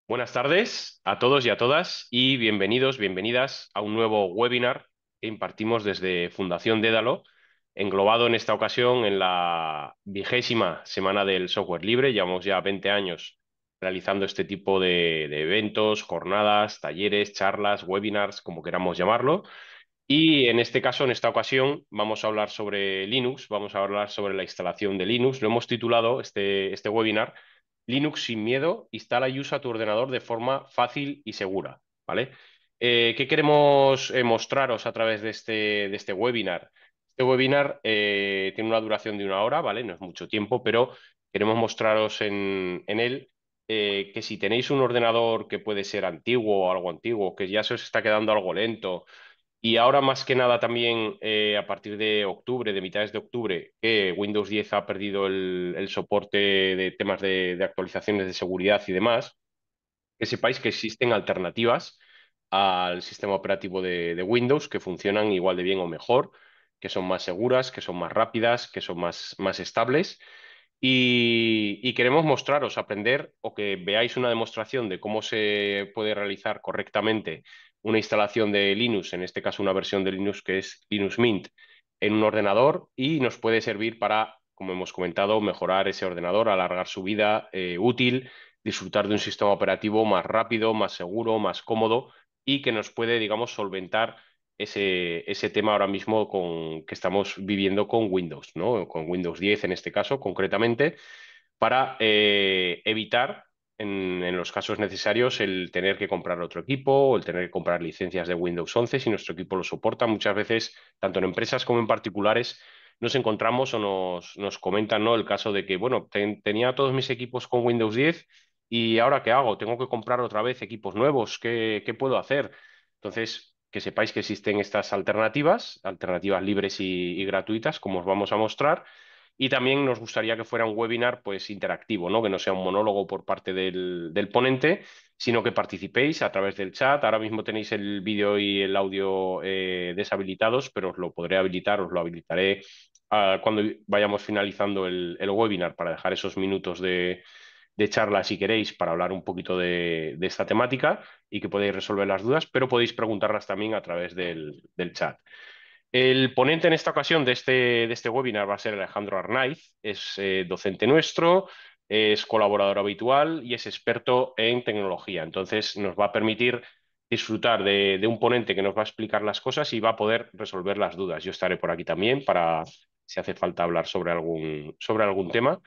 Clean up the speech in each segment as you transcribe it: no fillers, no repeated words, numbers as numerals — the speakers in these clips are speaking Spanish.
Buenas tardes a todos y a todas y bienvenidos, bienvenidas a un nuevo webinar que impartimos desde Fundación Dédalo, englobado en esta ocasión en la 20ª Semana del Software Libre. Llevamos ya 20 años realizando este tipo de eventos, jornadas, talleres, charlas, webinars, como queramos llamarlo. Y en este caso, en esta ocasión, vamos a hablar sobre Linux, vamos a hablar sobre la instalación de Linux. Lo hemos titulado este webinar Linux sin miedo, instala y usa tu ordenador de forma fácil y segura, ¿vale? ¿Qué queremos mostraros a través de este webinar? Este webinar tiene una duración de 1 hora, ¿vale? No es mucho tiempo, pero queremos mostraros en él que si tenéis un ordenador que puede ser antiguo o algo antiguo, que ya se os está quedando algo lento, y ahora más que nada también a partir de octubre, de mitades de octubre, que Windows 10 ha perdido el soporte de temas de actualizaciones de seguridad y demás, que sepáis que existen alternativas al sistema operativo de Windows que funcionan igual de bien o mejor, que son más seguras, que son más rápidas, que son más estables. Y queremos mostraros, aprender o que veáis una demostración de cómo se puede realizar correctamente una instalación de Linux, en este caso una versión de Linux que es Linux Mint, en un ordenador y nos puede servir para, como hemos comentado, mejorar ese ordenador, alargar su vida útil, disfrutar de un sistema operativo más rápido, más seguro, más cómodo y que nos puede, digamos, solventar ese tema ahora mismo que estamos viviendo con Windows, ¿no? Con Windows 10 en este caso, concretamente, para evitar, en los casos necesarios, el tener que comprar otro equipo o el tener que comprar licencias de Windows 11 si nuestro equipo lo soporta. Muchas veces, tanto en empresas como en particulares, nos encontramos o nos comentan, ¿no? El caso de que, bueno, tenía todos mis equipos con Windows 10 y ahora ¿qué hago? Tengo que comprar otra vez equipos nuevos. ¿Qué puedo hacer? Entonces, que sepáis que existen estas alternativas libres y gratuitas, como os vamos a mostrar. Y también nos gustaría que fuera un webinar pues interactivo, ¿no? Que no sea un monólogo por parte del ponente, sino que participéis a través del chat. Ahora mismo tenéis el vídeo y el audio deshabilitados, pero os lo podré habilitar, os lo habilitaré cuando vayamos finalizando el webinar para dejar esos minutos de charla si queréis para hablar un poquito de esta temática y que podéis resolver las dudas, pero podéis preguntarlas también a través del chat. El ponente en esta ocasión de este webinar va a ser Alejandro Arnaiz, es docente nuestro, es colaborador habitual y es experto en tecnología. Entonces nos va a permitir disfrutar de un ponente que nos va a explicar las cosas y va a poder resolver las dudas. Yo estaré por aquí también para, si hace falta, hablar sobre algún tema.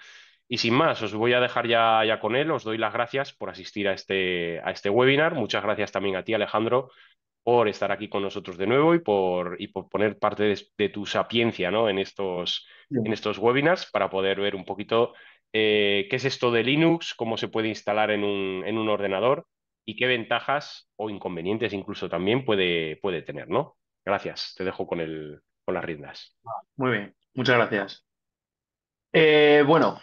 Y sin más, os voy a dejar ya con él. Os doy las gracias por asistir a este webinar. Muchas gracias también a ti, Alejandro, por estar aquí con nosotros de nuevo y por poner parte de tu sapiencia, ¿no? en estos, en Bien. estos webinars para poder ver un poquito qué es esto de Linux, cómo se puede instalar en un ordenador y qué ventajas o inconvenientes incluso también puede tener, ¿no? Gracias, te dejo con las riendas. Muy bien, muchas gracias. Bueno,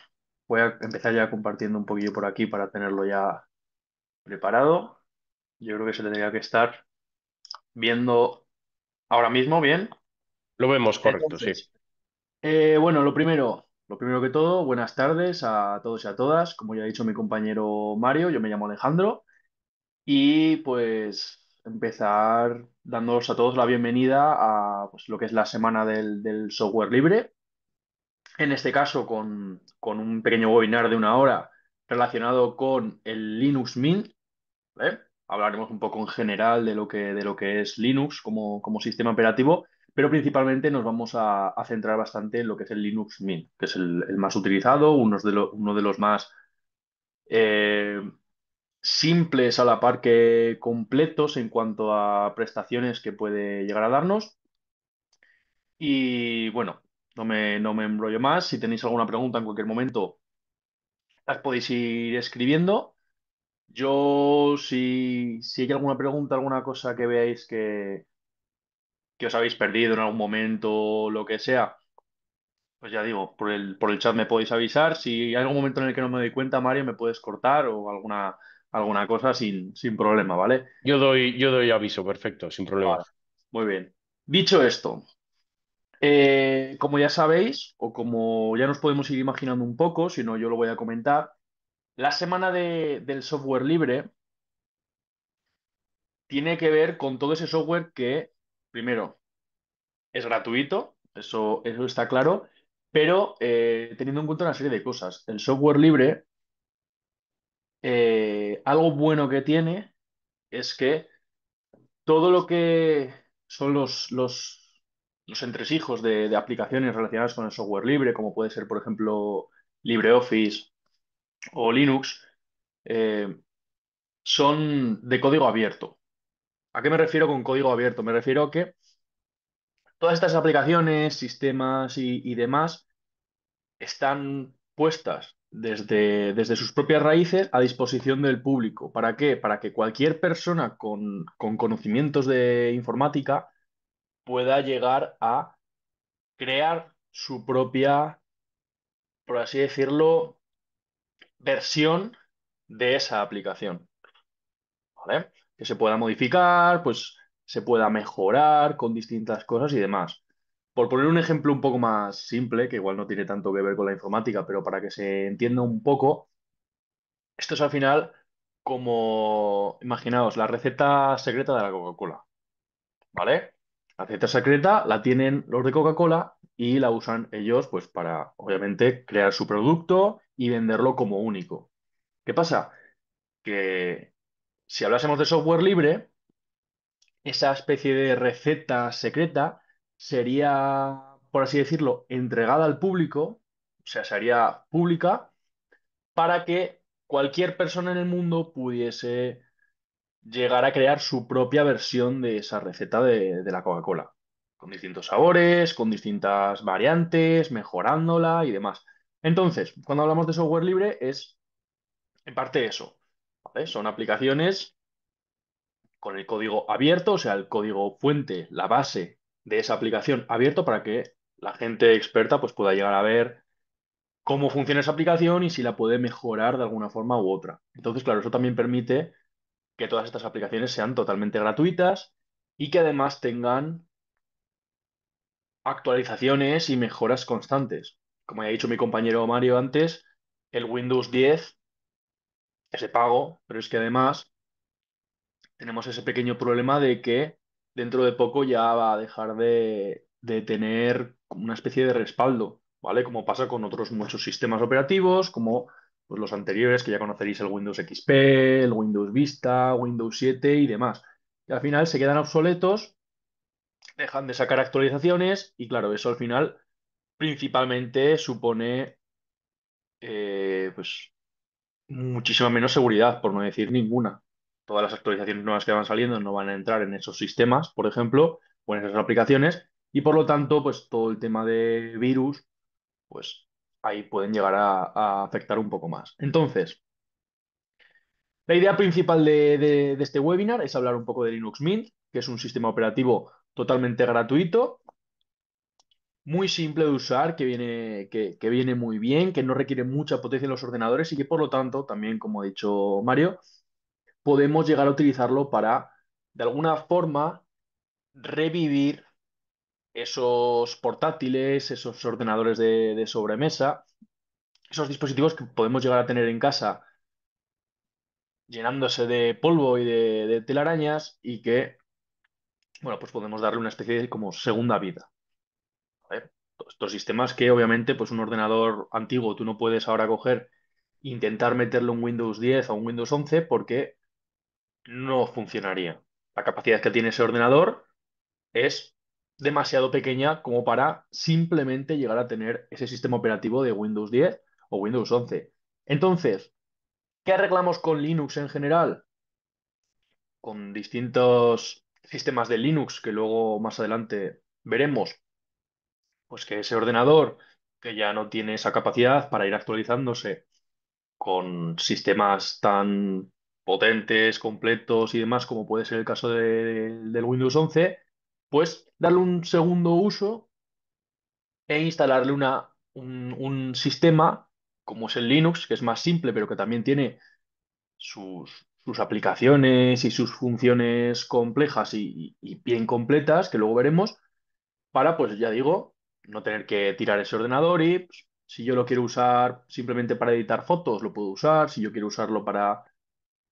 voy a empezar ya compartiendo un poquillo por aquí para tenerlo ya preparado. Yo creo que se tendría que estar viendo ahora mismo, bien. Lo vemos correcto, sí. Entonces, bueno, lo primero que todo, buenas tardes a todos y a todas. Como ya ha dicho mi compañero Mario, yo me llamo Alejandro y pues empezar dándoos a todos la bienvenida a pues, lo que es la semana del software libre. En este caso con un pequeño webinar de 1 hora relacionado con el Linux Mint, ¿vale? Hablaremos un poco en general de lo que es Linux como sistema operativo, pero principalmente nos vamos a centrar bastante en lo que es el Linux Mint, que es el más utilizado, uno de los más eh, simples a la par que completos en cuanto a prestaciones que puede llegar a darnos. Y bueno, no me embrollo más. Si tenéis alguna pregunta en cualquier momento, las podéis ir escribiendo. Yo, si hay alguna pregunta, alguna cosa que veáis que os habéis perdido en algún momento o lo que sea, pues ya digo, por el chat me podéis avisar. Si hay algún momento en el que no me doy cuenta, Mario, me puedes cortar o alguna cosa sin problema, ¿vale? Yo doy aviso, perfecto, sin problema. Vale. Muy bien. Dicho esto, como ya sabéis, o como ya nos podemos ir imaginando un poco, si no yo lo voy a comentar, la semana del software libre. tiene que ver con todo ese software que, primero, es gratuito, eso está claro, pero teniendo en cuenta una serie de cosas. El software libre, algo bueno que tiene es que todo lo que son los entresijos de aplicaciones relacionadas con el software libre, como puede ser, por ejemplo, LibreOffice o Linux, eh, son de código abierto. ¿A qué me refiero con código abierto? Me refiero a que todas estas aplicaciones, sistemas y demás están puestas desde sus propias raíces a disposición del público. ¿Para qué? Para que cualquier persona con conocimientos de informática pueda llegar a crear su propia, por así decirlo, versión de esa aplicación, ¿vale? Que se pueda modificar, pues se pueda mejorar con distintas cosas y demás. Por poner un ejemplo un poco más simple, que igual no tiene tanto que ver con la informática, pero para que se entienda un poco, esto es al final como, imaginaos, la receta secreta de la Coca-Cola, ¿vale? La receta secreta la tienen los de Coca-Cola y la usan ellos, pues, para, obviamente, crear su producto y venderlo como único. ¿Qué pasa? Que si hablásemos de software libre, esa especie de receta secreta sería, por así decirlo, entregada al público, o sea, sería pública, para que cualquier persona en el mundo pudiese llegar a crear su propia versión de esa receta de la Coca-Cola, con distintos sabores, con distintas variantes, mejorándola y demás. Entonces, cuando hablamos de software libre es en parte eso, ¿vale? Son aplicaciones con el código abierto, o sea, el código fuente, la base de esa aplicación abierto para que la gente experta pues pueda llegar a ver cómo funciona esa aplicación y si la puede mejorar de alguna forma u otra. Entonces, claro, eso también permite que todas estas aplicaciones sean totalmente gratuitas y que además tengan actualizaciones y mejoras constantes. Como ya ha dicho mi compañero Mario antes, el Windows 10 es de pago, pero es que además tenemos ese pequeño problema de que dentro de poco ya va a dejar de tener una especie de respaldo, ¿vale? Como pasa con otros muchos sistemas operativos, como pues, los anteriores, que ya conoceréis el Windows XP, el Windows Vista, Windows 7 y demás. Y al final se quedan obsoletos, dejan de sacar actualizaciones y claro, eso al final principalmente supone pues muchísima menos seguridad, por no decir ninguna. Todas las actualizaciones nuevas que van saliendo no van a entrar en esos sistemas, por ejemplo, o en esas aplicaciones, y por lo tanto, pues todo el tema de virus, pues ahí pueden llegar a afectar un poco más. Entonces, la idea principal de este webinar es hablar un poco de Linux Mint, que es un sistema operativo totalmente gratuito, muy simple de usar, que viene muy bien, que no requiere mucha potencia en los ordenadores y que por lo tanto, también como ha dicho Mario, podemos llegar a utilizarlo para, de alguna forma, revivir esos portátiles, esos ordenadores de sobremesa, esos dispositivos que podemos llegar a tener en casa llenándose de polvo y de telarañas y que, bueno, pues podemos darle una especie de como segunda vida. ¿Vale? Todos estos sistemas que obviamente pues un ordenador antiguo tú no puedes ahora coger e intentar meterle un Windows 10 o un Windows 11 porque no funcionaría. La capacidad que tiene ese ordenador es demasiado pequeña como para simplemente llegar a tener ese sistema operativo de Windows 10 o Windows 11. Entonces, ¿qué arreglamos con Linux en general? Con distintos sistemas de Linux que luego más adelante veremos, pues que ese ordenador que ya no tiene esa capacidad para ir actualizándose con sistemas tan potentes, completos y demás, como puede ser el caso del Windows 11, pues darle un segundo uso e instalarle un sistema como es el Linux, que es más simple, pero que también tiene sus aplicaciones y sus funciones complejas y bien completas, que luego veremos, para, pues ya digo, no tener que tirar ese ordenador y pues, si yo lo quiero usar simplemente para editar fotos, lo puedo usar, si yo quiero usarlo para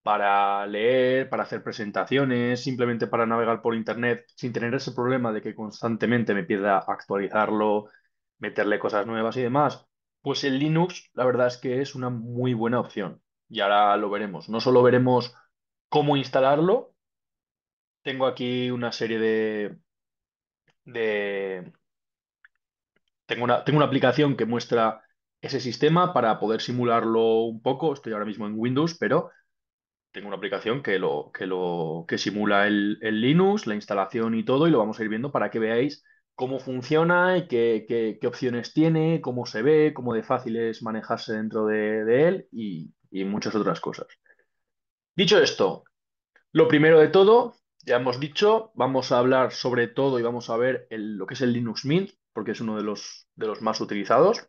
para leer, para hacer presentaciones, simplemente para navegar por internet sin tener ese problema de que constantemente me pida actualizarlo, meterle cosas nuevas y demás, pues el Linux la verdad es que es una muy buena opción. Y ahora lo veremos. No solo veremos cómo instalarlo, tengo aquí una serie de tengo una aplicación que muestra ese sistema para poder simularlo un poco. Estoy ahora mismo en Windows, pero tengo una aplicación que simula el Linux, la instalación y todo, y lo vamos a ir viendo para que veáis cómo funciona y qué opciones tiene, cómo se ve, cómo de fácil es manejarse dentro de él y muchas otras cosas. Dicho esto, lo primero de todo, ya hemos dicho, vamos a hablar sobre todo y vamos a ver lo que es el Linux Mint, porque es uno de los más utilizados.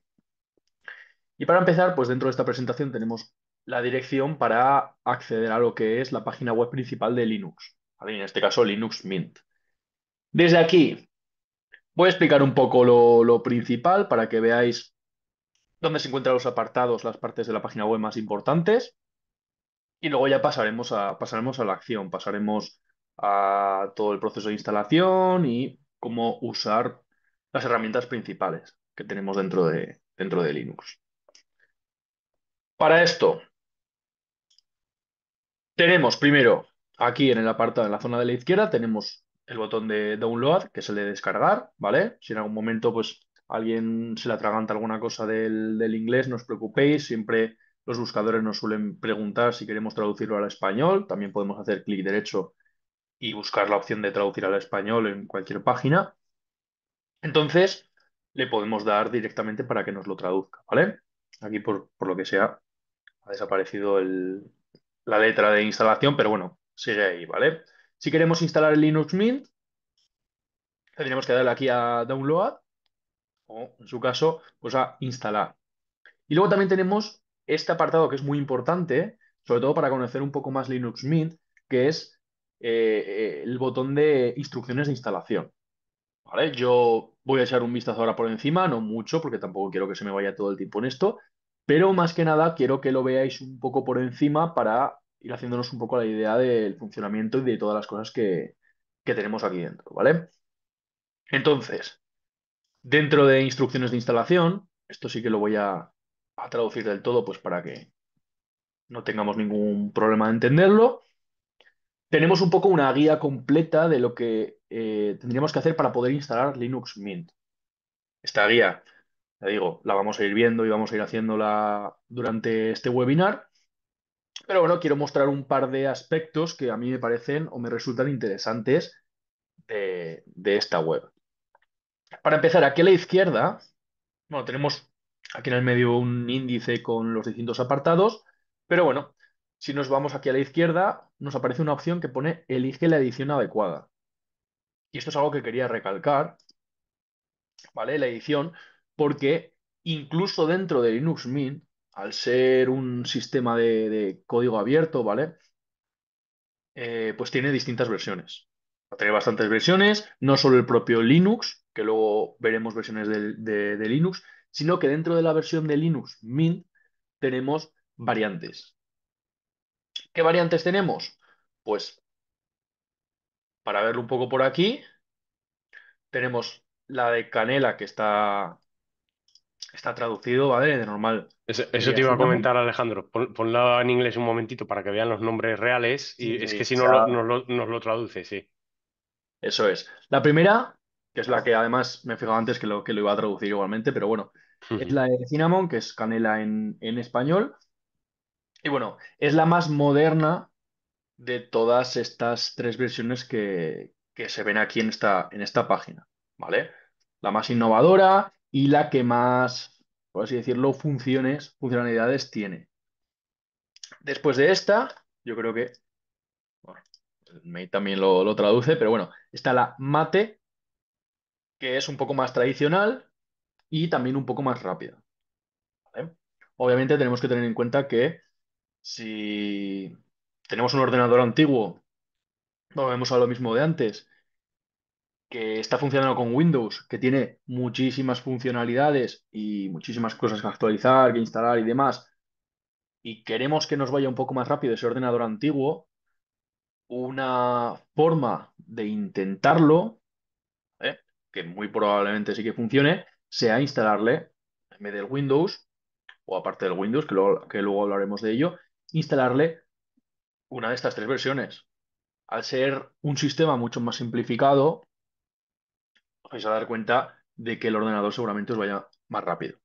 Y para empezar, pues dentro de esta presentación tenemos la dirección para acceder a lo que es la página web principal de Linux, ¿vale? En este caso, Linux Mint. Desde aquí voy a explicar un poco lo principal para que veáis dónde se encuentran los apartados, las partes de la página web más importantes. Y luego ya pasaremos a la acción, pasaremos a todo el proceso de instalación y cómo usar las herramientas principales que tenemos dentro de Linux. Para esto, tenemos primero, aquí en el apartado, en la zona de la izquierda, tenemos el botón de download, que es el de descargar, ¿vale? Si en algún momento, pues, alguien se le atraganta alguna cosa del inglés, no os preocupéis, siempre los buscadores nos suelen preguntar si queremos traducirlo al español, también podemos hacer clic derecho y buscar la opción de traducir al español en cualquier página. Entonces, le podemos dar directamente para que nos lo traduzca, ¿vale? Aquí, por lo que sea, ha desaparecido la letra de instalación, pero bueno, sigue ahí, ¿vale? Si queremos instalar el Linux Mint, tendríamos que darle aquí a Download o, en su caso, pues a Instalar. Y luego también tenemos este apartado que es muy importante, sobre todo para conocer un poco más Linux Mint, que es el botón de instrucciones de instalación, ¿vale? Yo voy a echar un vistazo ahora por encima, no mucho, porque tampoco quiero que se me vaya todo el tiempo en esto, pero más que nada quiero que lo veáis un poco por encima para ir haciéndonos un poco la idea del funcionamiento y de todas las cosas que tenemos aquí dentro, ¿vale? Entonces, dentro de instrucciones de instalación, esto sí que lo voy a traducir del todo, pues para que no tengamos ningún problema en entenderlo. Tenemos un poco una guía completa de lo que tendríamos que hacer para poder instalar Linux Mint. Esta guía, ya digo, la vamos a ir viendo y vamos a ir haciéndola durante este webinar. Pero bueno, quiero mostrar un par de aspectos que a mí me parecen o me resultan interesantes de esta web. Para empezar, aquí a la izquierda, bueno, tenemos aquí en el medio un índice con los distintos apartados, pero bueno, si nos vamos aquí a la izquierda, nos aparece una opción que pone Elige la edición adecuada. Y esto es algo que quería recalcar, ¿vale? La edición, porque incluso dentro de Linux Mint, al ser un sistema de código abierto, ¿vale? Pues tiene distintas versiones. Va a tener bastantes versiones, no solo el propio Linux, que luego veremos versiones de Linux, sino que dentro de la versión de Linux Mint tenemos variantes. ¿Qué variantes tenemos? Pues para verlo un poco por aquí, tenemos la de Canela que está traducido, ¿vale? De normal Eso sería te iba a Cinnamon. comentar, Alejandro. Ponla en inglés un momentito para que vean los nombres reales Sí, y es que sí, si no nos lo traduce, sí. eso es. La primera, que es la que además me he fijado antes que lo iba a traducir igualmente, pero bueno, es la de Cinnamon, que es canela en español. Y bueno, es la más moderna de todas estas tres versiones que se ven aquí en esta página, ¿vale? La más innovadora y la que más, por así decirlo, funcionalidades tiene. Después de esta, yo creo que, bueno, el Mate también lo traduce, pero bueno, está la Mate, que es un poco más tradicional y también un poco más rápida, ¿vale? Obviamente tenemos que tener en cuenta que si tenemos un ordenador antiguo, volvemos a lo mismo de antes, que está funcionando con Windows, que tiene muchísimas funcionalidades y muchísimas cosas que actualizar, que instalar y demás, y queremos que nos vaya un poco más rápido ese ordenador antiguo, una forma de intentarlo, ¿eh? Que muy probablemente sí que funcione, sea instalarle, en vez del Windows, o aparte del Windows, que luego hablaremos de ello, instalarle una de estas tres versiones. Al ser un sistema mucho más simplificado, os vais a dar cuenta de que el ordenador seguramente os vaya más rápido,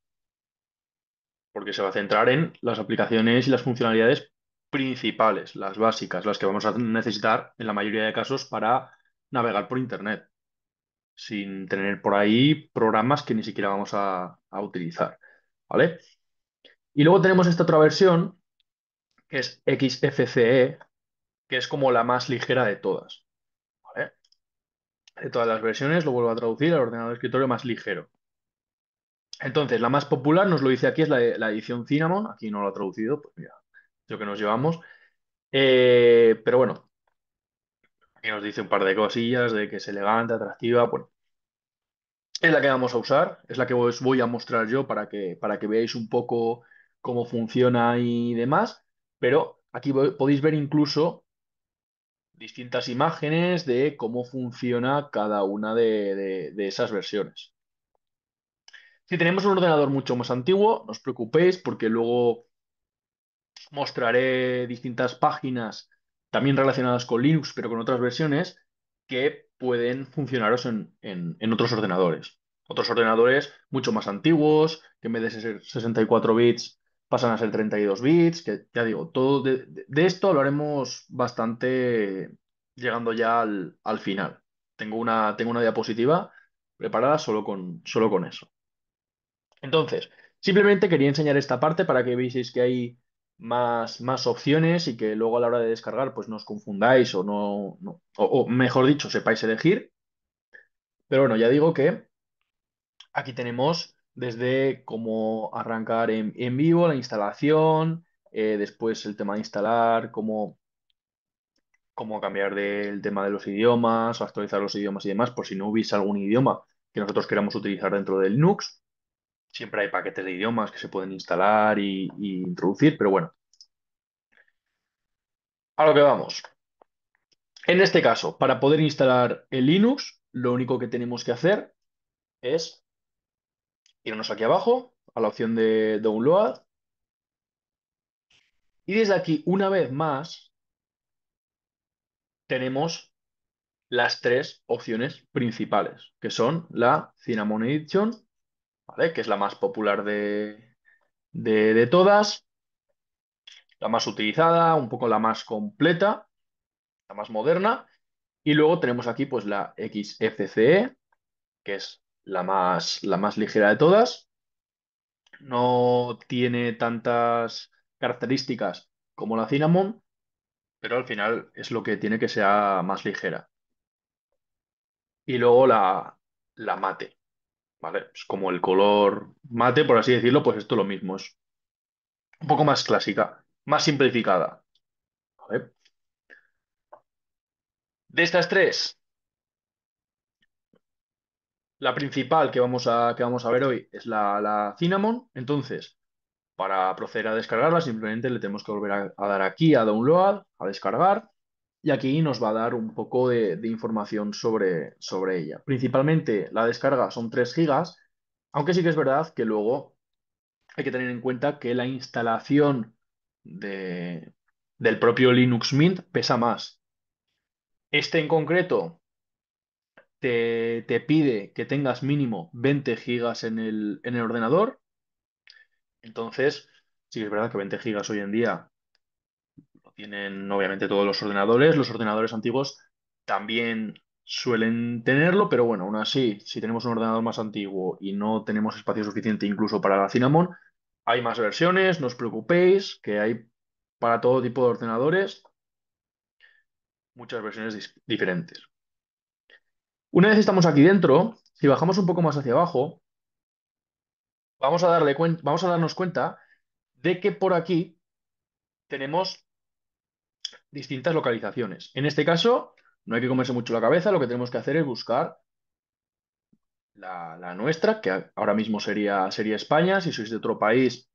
porque se va a centrar en las aplicaciones y las funcionalidades principales, las básicas, las que vamos a necesitar en la mayoría de casos para navegar por Internet, sin tener por ahí programas que ni siquiera vamos a utilizar, ¿vale? Y luego tenemos esta otra versión, que es XFCE, que es como la más ligera de todas, ¿vale? De todas las versiones, lo vuelvo a traducir, al ordenador de escritorio más ligero. Entonces, la más popular, nos lo dice aquí, es la edición Cinnamon. Aquí no lo ha traducido, pues mira, lo que nos llevamos. Pero bueno, aquí nos dice un par de cosillas de que es elegante, atractiva. Bueno, es la que vamos a usar, es la que os voy a mostrar yo para que veáis un poco cómo funciona y demás. Pero aquí podéis ver incluso distintas imágenes de cómo funciona cada una de esas versiones. Si tenemos un ordenador mucho más antiguo, no os preocupéis porque luego mostraré distintas páginas también relacionadas con Linux, pero con otras versiones que pueden funcionaros en otros ordenadores. Otros ordenadores mucho más antiguos, que en vez de ser 64 bits pasan a ser 32 bits, que ya digo, todo de esto hablaremos bastante llegando ya al final. Tengo una diapositiva preparada solo con eso. Entonces, simplemente quería enseñar esta parte para que veáis que hay más opciones y que luego a la hora de descargar pues no os confundáis o o mejor dicho, sepáis elegir. Pero bueno, ya digo que aquí tenemos desde cómo arrancar en vivo, la instalación, después el tema de instalar, cómo cambiar del tema de los idiomas, actualizar los idiomas y demás, por si no hubiese algún idioma que nosotros queramos utilizar dentro del Linux. Siempre hay paquetes de idiomas que se pueden instalar y introducir, pero bueno, a lo que vamos. En este caso, para poder instalar el Linux, lo único que tenemos que hacer es irnos aquí abajo a la opción de Download y desde aquí, una vez más, tenemos las tres opciones principales, que son la Cinnamon Edition, ¿vale? Que es la más popular de todas, la más utilizada, un poco la más completa, la más moderna. Y luego tenemos aquí pues la XFCE, que es la más ligera de todas. No tiene tantas características como la Cinnamon, pero al final es lo que tiene que sea más ligera. Y luego la mate, ¿vale? Es como el color mate, por así decirlo, pues esto lo mismo, es un poco más clásica, más simplificada, ¿vale? De estas tres, la principal que vamos a ver hoy es la Cinnamon. Entonces, para proceder a descargarla, simplemente le tenemos que volver a dar aquí a Download, a descargar, y aquí nos va a dar un poco de información sobre ella. Principalmente la descarga son 3 gigas, aunque sí que es verdad que luego hay que tener en cuenta que la instalación de- del propio Linux Mint pesa más. Este en concreto te pide que tengas mínimo 20 gigas en el ordenador, entonces sí que es verdad que 20 gigas hoy en día lo tienen obviamente todos los ordenadores antiguos también suelen tenerlo, pero bueno, aún así, si tenemos un ordenador más antiguo y no tenemos espacio suficiente incluso para la Cinnamon, hay más versiones, no os preocupéis, que hay para todo tipo de ordenadores muchas versiones diferentes. Una vez estamos aquí dentro, si bajamos un poco más hacia abajo, vamos a darnos cuenta de que por aquí tenemos distintas localizaciones. En este caso, no hay que comerse mucho la cabeza, lo que tenemos que hacer es buscar la nuestra, que ahora mismo sería España. Si sois de otro país,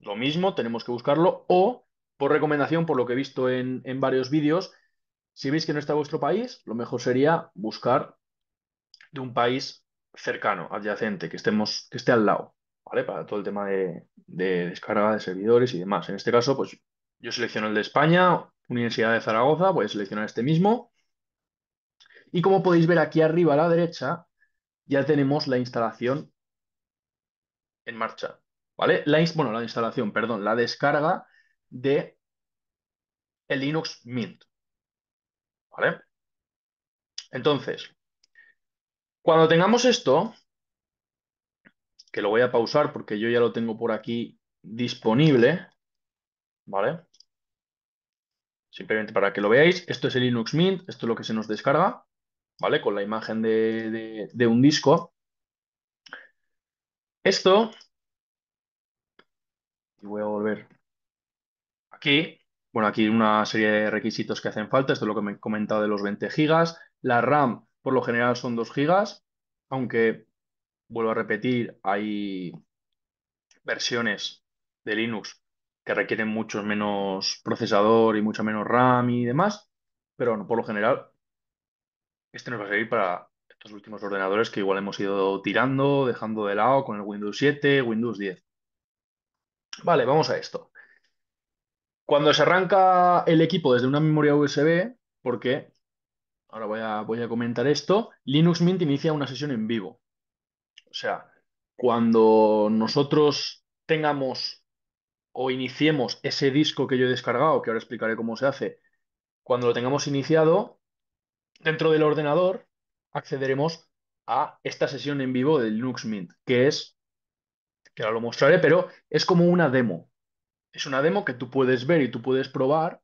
Lo mismo, tenemos que buscarlo o, por recomendación, por lo que he visto en varios vídeos, si veis que no está vuestro país, lo mejor sería buscar de un país cercano, adyacente, que esté al lado, ¿vale? Para todo el tema de descarga de servidores y demás. En este caso, pues yo selecciono el de España, Universidad de Zaragoza, voy a seleccionar este mismo. Y como podéis ver aquí arriba a la derecha, ya tenemos la instalación en marcha, ¿vale? Bueno, la instalación, perdón, la descarga de el Linux Mint, ¿vale? Entonces, cuando tengamos esto, que lo voy a pausar porque yo ya lo tengo por aquí disponible, ¿vale? Simplemente para que lo veáis, esto es el Linux Mint, esto es lo que se nos descarga, ¿vale? Con la imagen de un disco. Esto, y voy a volver aquí, bueno, aquí una serie de requisitos que hacen falta, esto es lo que me he comentado de los 20 gigas. La RAM, por lo general, son 2 gigas, aunque, vuelvo a repetir, hay versiones de Linux que requieren mucho menos procesador y mucha menos RAM y demás, pero bueno, por lo general este nos va a servir para estos últimos ordenadores que igual hemos ido tirando, dejando de lado con el Windows 7, Windows 10. Vale, vamos a esto. Cuando se arranca el equipo desde una memoria USB, porque ahora voy a comentar esto, Linux Mint inicia una sesión en vivo. O sea, cuando nosotros tengamos o iniciemos ese disco que yo he descargado, que ahora explicaré cómo se hace, cuando lo tengamos iniciado, dentro del ordenador accederemos a esta sesión en vivo de Linux Mint, que ahora lo mostraré, pero es como una demo. Es una demo que tú puedes ver y tú puedes probar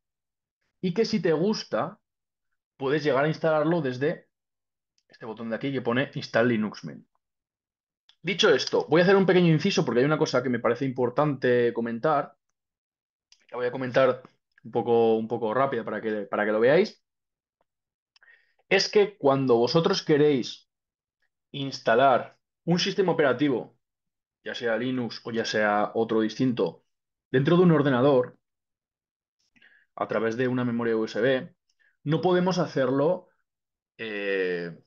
y que si te gusta, puedes llegar a instalarlo desde este botón de aquí que pone Install Linux Mint. Dicho esto, voy a hacer un pequeño inciso porque hay una cosa que me parece importante comentar. La voy a comentar un poco rápida para que lo veáis. Es que cuando vosotros queréis instalar un sistema operativo, ya sea Linux o ya sea otro distinto, dentro de un ordenador, a través de una memoria USB, no podemos hacerlo eh,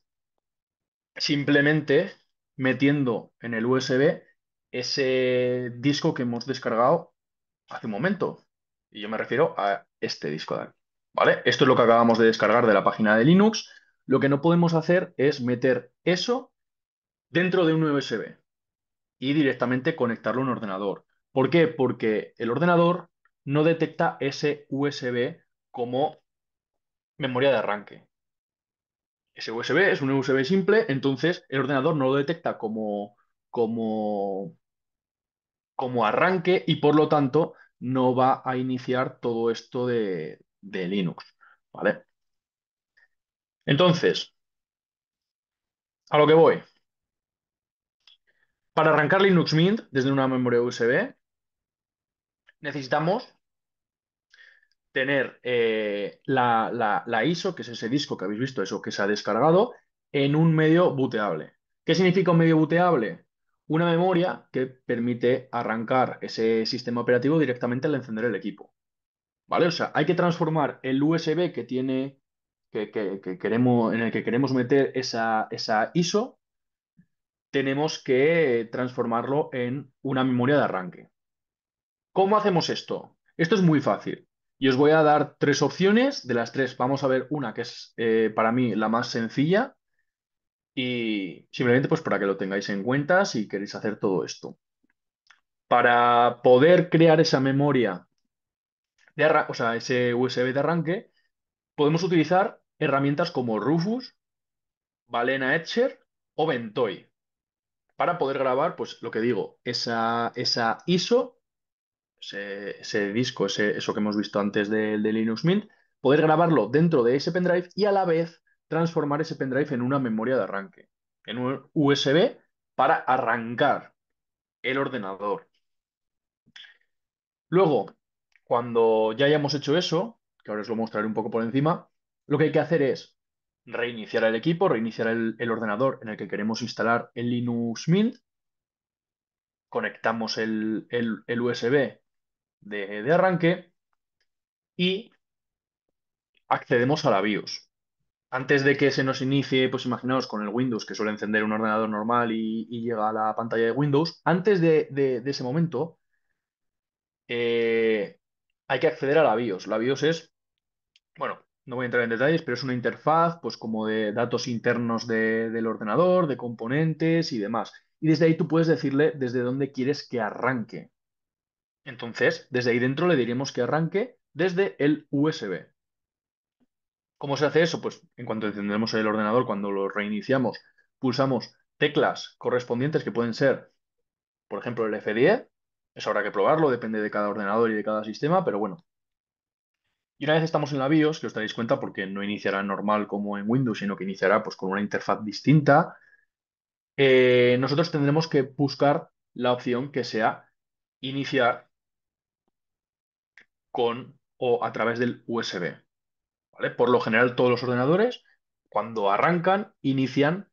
simplemente metiendo en el USB ese disco que hemos descargado hace un momento. Y yo me refiero a este disco de aquí. ¿Vale? Esto es lo que acabamos de descargar de la página de Linux. Lo que no podemos hacer es meter eso dentro de un USB y directamente conectarlo a un ordenador. ¿Por qué? Porque el ordenador no detecta ese USB como memoria de arranque. Ese USB es un USB simple, entonces el ordenador no lo detecta como, como arranque y por lo tanto no va a iniciar todo esto de Linux. ¿Vale? Entonces, a lo que voy. Para arrancar Linux Mint desde una memoria USB, necesitamos tener la ISO, que es ese disco que habéis visto, eso que se ha descargado, en un medio booteable. ¿Qué significa un medio booteable? Una memoria que permite arrancar ese sistema operativo directamente al encender el equipo. ¿Vale? O sea, hay que transformar el USB que tiene, que queremos, en el que queremos meter esa ISO, tenemos que transformarlo en una memoria de arranque. ¿Cómo hacemos esto? Esto es muy fácil. Y os voy a dar tres opciones. De las tres, vamos a ver una que es para mí la más sencilla y simplemente pues para que lo tengáis en cuenta si queréis hacer todo esto. Para poder crear esa memoria o sea, ese USB de arranque, podemos utilizar herramientas como Rufus, Balena Etcher o Ventoy para poder grabar, pues lo que digo, esa ISO, ese disco, eso que hemos visto antes de Linux Mint, poder grabarlo dentro de ese pendrive y a la vez transformar ese pendrive en una memoria de arranque, en un USB para arrancar el ordenador. Luego, cuando ya hayamos hecho eso, que ahora os lo mostraré un poco por encima, lo que hay que hacer es reiniciar el equipo, reiniciar el ordenador en el que queremos instalar el Linux Mint conectamos el USB de arranque y accedemos a la BIOS. Antes de que se nos inicie, pues imaginaos con el Windows, que suele encender un ordenador normal y llega a la pantalla de Windows, antes de ese momento eh, hay que acceder a la BIOS. La BIOS es, bueno, no voy a entrar en detalles, pero es una interfaz, pues como de datos internos del ordenador, de componentes y demás. Y desde ahí tú puedes decirle desde dónde quieres que arranque. Entonces, desde ahí dentro le diremos que arranque desde el USB. ¿Cómo se hace eso? Pues en cuanto encendemos el ordenador, cuando lo reiniciamos, pulsamos teclas correspondientes que pueden ser, por ejemplo, el F10. Eso habrá que probarlo, depende de cada ordenador y de cada sistema, pero bueno. Y una vez estamos en la BIOS, que os daréis cuenta porque no iniciará normal como en Windows, sino que iniciará pues, con una interfaz distinta, nosotros tendremos que buscar la opción que sea iniciar con o a través del USB. ¿Vale? Por lo general, todos los ordenadores, cuando arrancan, inician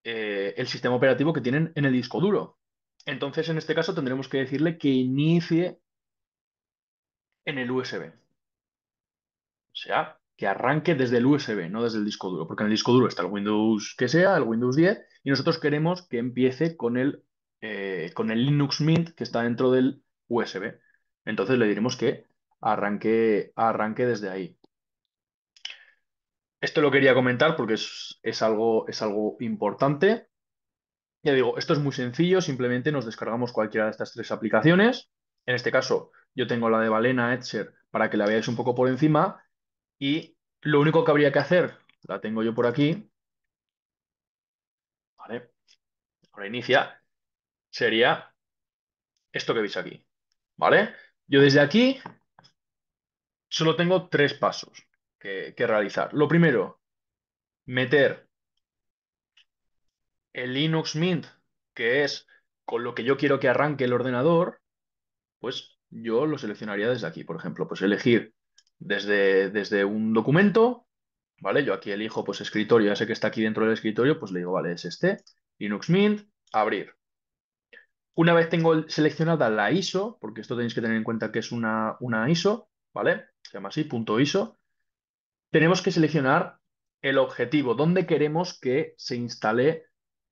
el sistema operativo que tienen en el disco duro. Entonces, en este caso, tendremos que decirle que inicie en el USB. O sea, que arranque desde el USB, no desde el disco duro, porque en el disco duro está el Windows que sea, el Windows 10, y nosotros queremos que empiece con el Linux Mint que está dentro del USB. Entonces le diremos que arranque desde ahí. Esto lo quería comentar porque es algo importante. Ya digo, esto es muy sencillo, simplemente nos descargamos cualquiera de estas tres aplicaciones. En este caso, yo tengo la de Balena Etcher para que la veáis un poco por encima y lo único que habría que hacer, la tengo yo por aquí, ¿vale? Ahora inicia, sería esto que veis aquí, ¿vale? Yo desde aquí solo tengo tres pasos que realizar. Lo primero, meter el Linux Mint, que es con lo que yo quiero que arranque el ordenador. Pues yo lo seleccionaría desde aquí, por ejemplo, pues elegir desde un documento, ¿vale? Yo aquí elijo pues escritorio, ya sé que está aquí dentro del escritorio, pues le digo, vale, es este, Linux Mint, abrir. Una vez tengo seleccionada la ISO, porque esto tenéis que tener en cuenta que es una ISO, ¿vale? Se llama así, punto ISO. Tenemos que seleccionar el objetivo, dónde queremos que se instale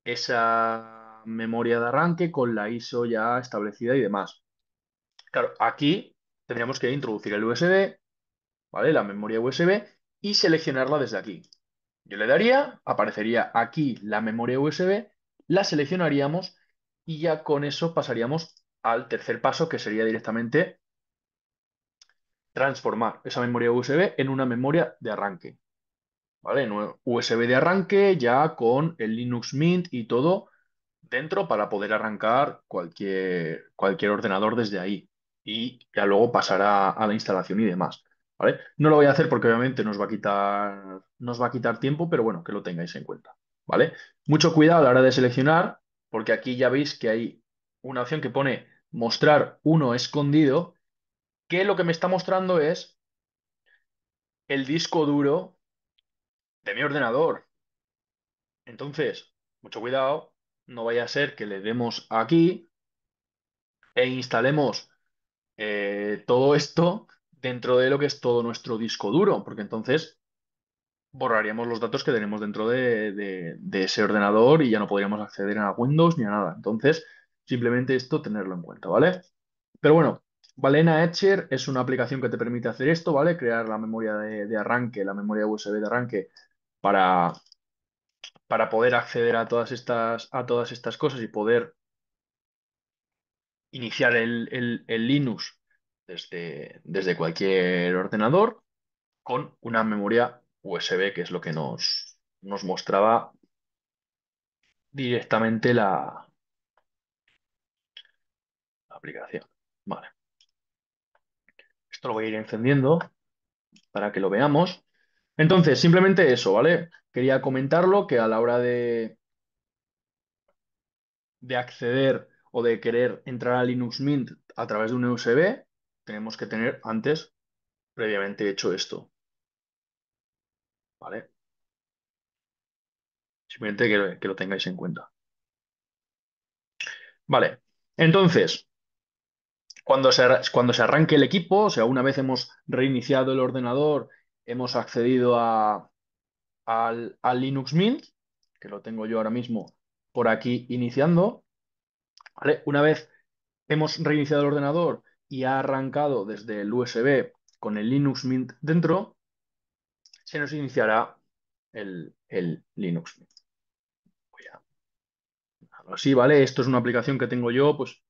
esa memoria de arranque con la ISO ya establecida y demás. Claro, aquí tendríamos que introducir el USB, ¿vale? La memoria USB y seleccionarla desde aquí. Yo le daría, aparecería aquí la memoria USB, la seleccionaríamos y ya con eso pasaríamos al tercer paso, que sería directamente transformar esa memoria USB en una memoria de arranque, ¿vale? En un USB de arranque ya con el Linux Mint y todo dentro para poder arrancar cualquier ordenador desde ahí y ya luego pasar a la instalación y demás, ¿vale? No lo voy a hacer porque obviamente nos va a quitar tiempo, pero bueno, que lo tengáis en cuenta, ¿vale? Mucho cuidado a la hora de seleccionar, porque aquí ya veis que hay una opción que pone mostrar uno escondido, que lo que me está mostrando es el disco duro de mi ordenador. Entonces, mucho cuidado, no vaya a ser que le demos aquí e instalemos todo esto dentro de lo que es todo nuestro disco duro, porque entonces borraríamos los datos que tenemos dentro de ese ordenador y ya no podríamos acceder a Windows ni a nada. Entonces, simplemente esto tenerlo en cuenta, ¿vale? Pero bueno, Balena Etcher es una aplicación que te permite hacer esto, ¿vale? Crear la memoria de arranque, la memoria USB de arranque para, para poder acceder a todas estas cosas y poder iniciar el Linux desde cualquier ordenador con una memoria USB, que es lo que nos mostraba directamente la aplicación. Vale, esto lo voy a ir encendiendo para que lo veamos. Entonces, simplemente eso, ¿vale? Quería comentarlo que a la hora de acceder o de querer entrar a Linux Mint a través de un USB, tenemos que tener antes previamente hecho esto, ¿vale? Simplemente que lo tengáis en cuenta. Vale. Entonces, cuando se arranque el equipo, o sea, una vez hemos reiniciado el ordenador, hemos accedido al Linux Mint, que lo tengo yo ahora mismo por aquí iniciando, ¿vale? Una vez hemos reiniciado el ordenador y ha arrancado desde el USB con el Linux Mint dentro, se nos iniciará el Linux Mint. Voy a dejarlo así, ¿vale? Esto es una aplicación que tengo yo, pues,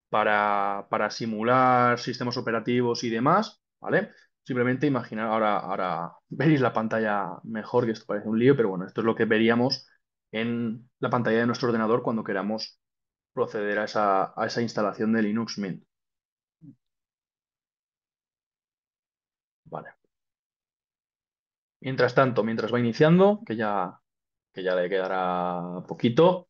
para simular sistemas operativos y demás, ¿vale? Simplemente imaginar, ahora veréis la pantalla mejor, que esto parece un lío, pero bueno, esto es lo que veríamos en la pantalla de nuestro ordenador cuando queramos proceder a esa instalación de Linux Mint. Vale. Mientras tanto, mientras va iniciando, que ya le quedará poquito,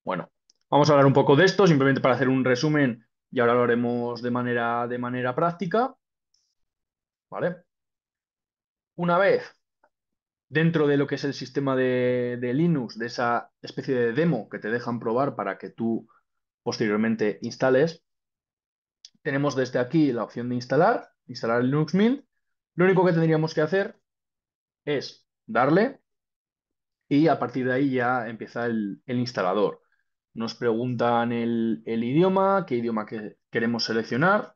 bueno, vamos a hablar un poco de esto, simplemente para hacer un resumen, y ahora lo haremos de manera práctica, ¿vale? Una vez dentro de lo que es el sistema de Linux, de esa especie de demo que te dejan probar para que tú posteriormente instales, tenemos desde aquí la opción de instalar Linux Mint. Lo único que tendríamos que hacer es darle y a partir de ahí ya empieza el instalador. Nos preguntan el idioma, qué idioma que queremos seleccionar.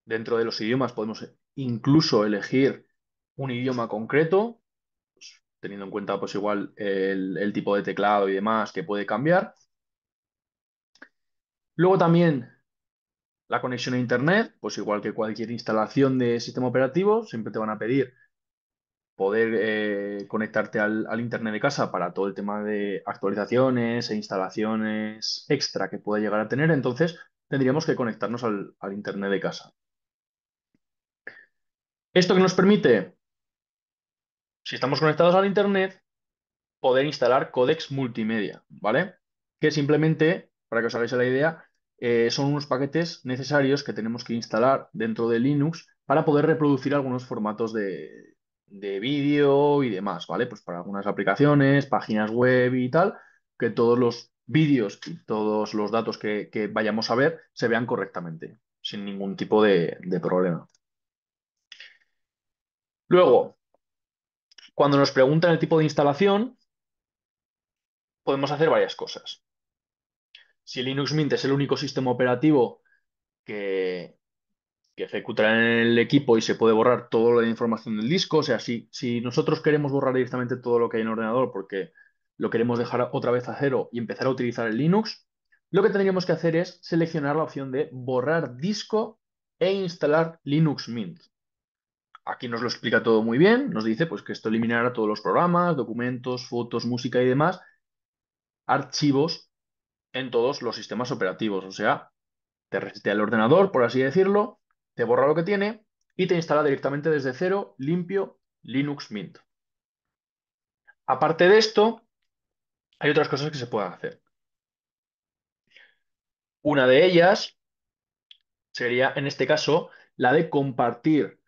Dentro de los idiomas podemos incluso elegir un idioma concreto, teniendo en cuenta pues igual el tipo de teclado y demás que puede cambiar. Luego también la conexión a Internet, pues igual que cualquier instalación de sistema operativo, siempre te van a pedir poder conectarte al Internet de casa para todo el tema de actualizaciones e instalaciones extra que pueda llegar a tener. Entonces tendríamos que conectarnos al Internet de casa. ¿Esto que nos permite? Si estamos conectados al Internet, poder instalar códecs multimedia, ¿vale? Que simplemente, para que os hagáis la idea, son unos paquetes necesarios que tenemos que instalar dentro de Linux para poder reproducir algunos formatos de vídeo y demás, ¿vale? Pues para algunas aplicaciones, páginas web y tal, que todos los vídeos y todos los datos que vayamos a ver se vean correctamente, sin ningún tipo de problema. Luego, cuando nos preguntan el tipo de instalación, podemos hacer varias cosas. Si Linux Mint es el único sistema operativo que, que ejecutará en el equipo y se puede borrar toda la información del disco, o sea, si nosotros queremos borrar directamente todo lo que hay en el ordenador porque lo queremos dejar otra vez a cero y empezar a utilizar el Linux, lo que tendríamos que hacer es seleccionar la opción de borrar disco e instalar Linux Mint. Aquí nos lo explica todo muy bien, nos dice pues que esto eliminará todos los programas, documentos, fotos, música y demás archivos en todos los sistemas operativos, o sea, te resetea el ordenador, por así decirlo, te borra lo que tiene y te instala directamente desde cero, limpio, Linux Mint. Aparte de esto, hay otras cosas que se pueden hacer. Una de ellas sería, en este caso, la de compartir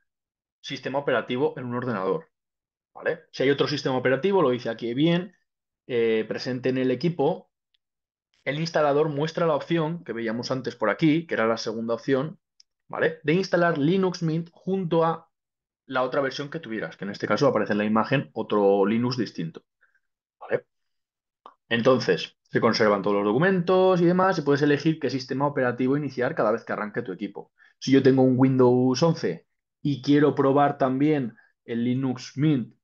sistema operativo en un ordenador, ¿vale? Si hay otro sistema operativo, lo dice aquí bien, presente en el equipo, el instalador muestra la opción que veíamos antes por aquí, que era la segunda opción, ¿vale? De instalar Linux Mint junto a la otra versión que tuvieras, que en este caso aparece en la imagen otro Linux distinto, ¿vale? Entonces, se conservan todos los documentos y demás y puedes elegir qué sistema operativo iniciar cada vez que arranque tu equipo. Si yo tengo un Windows 11 y quiero probar también el Linux Mint,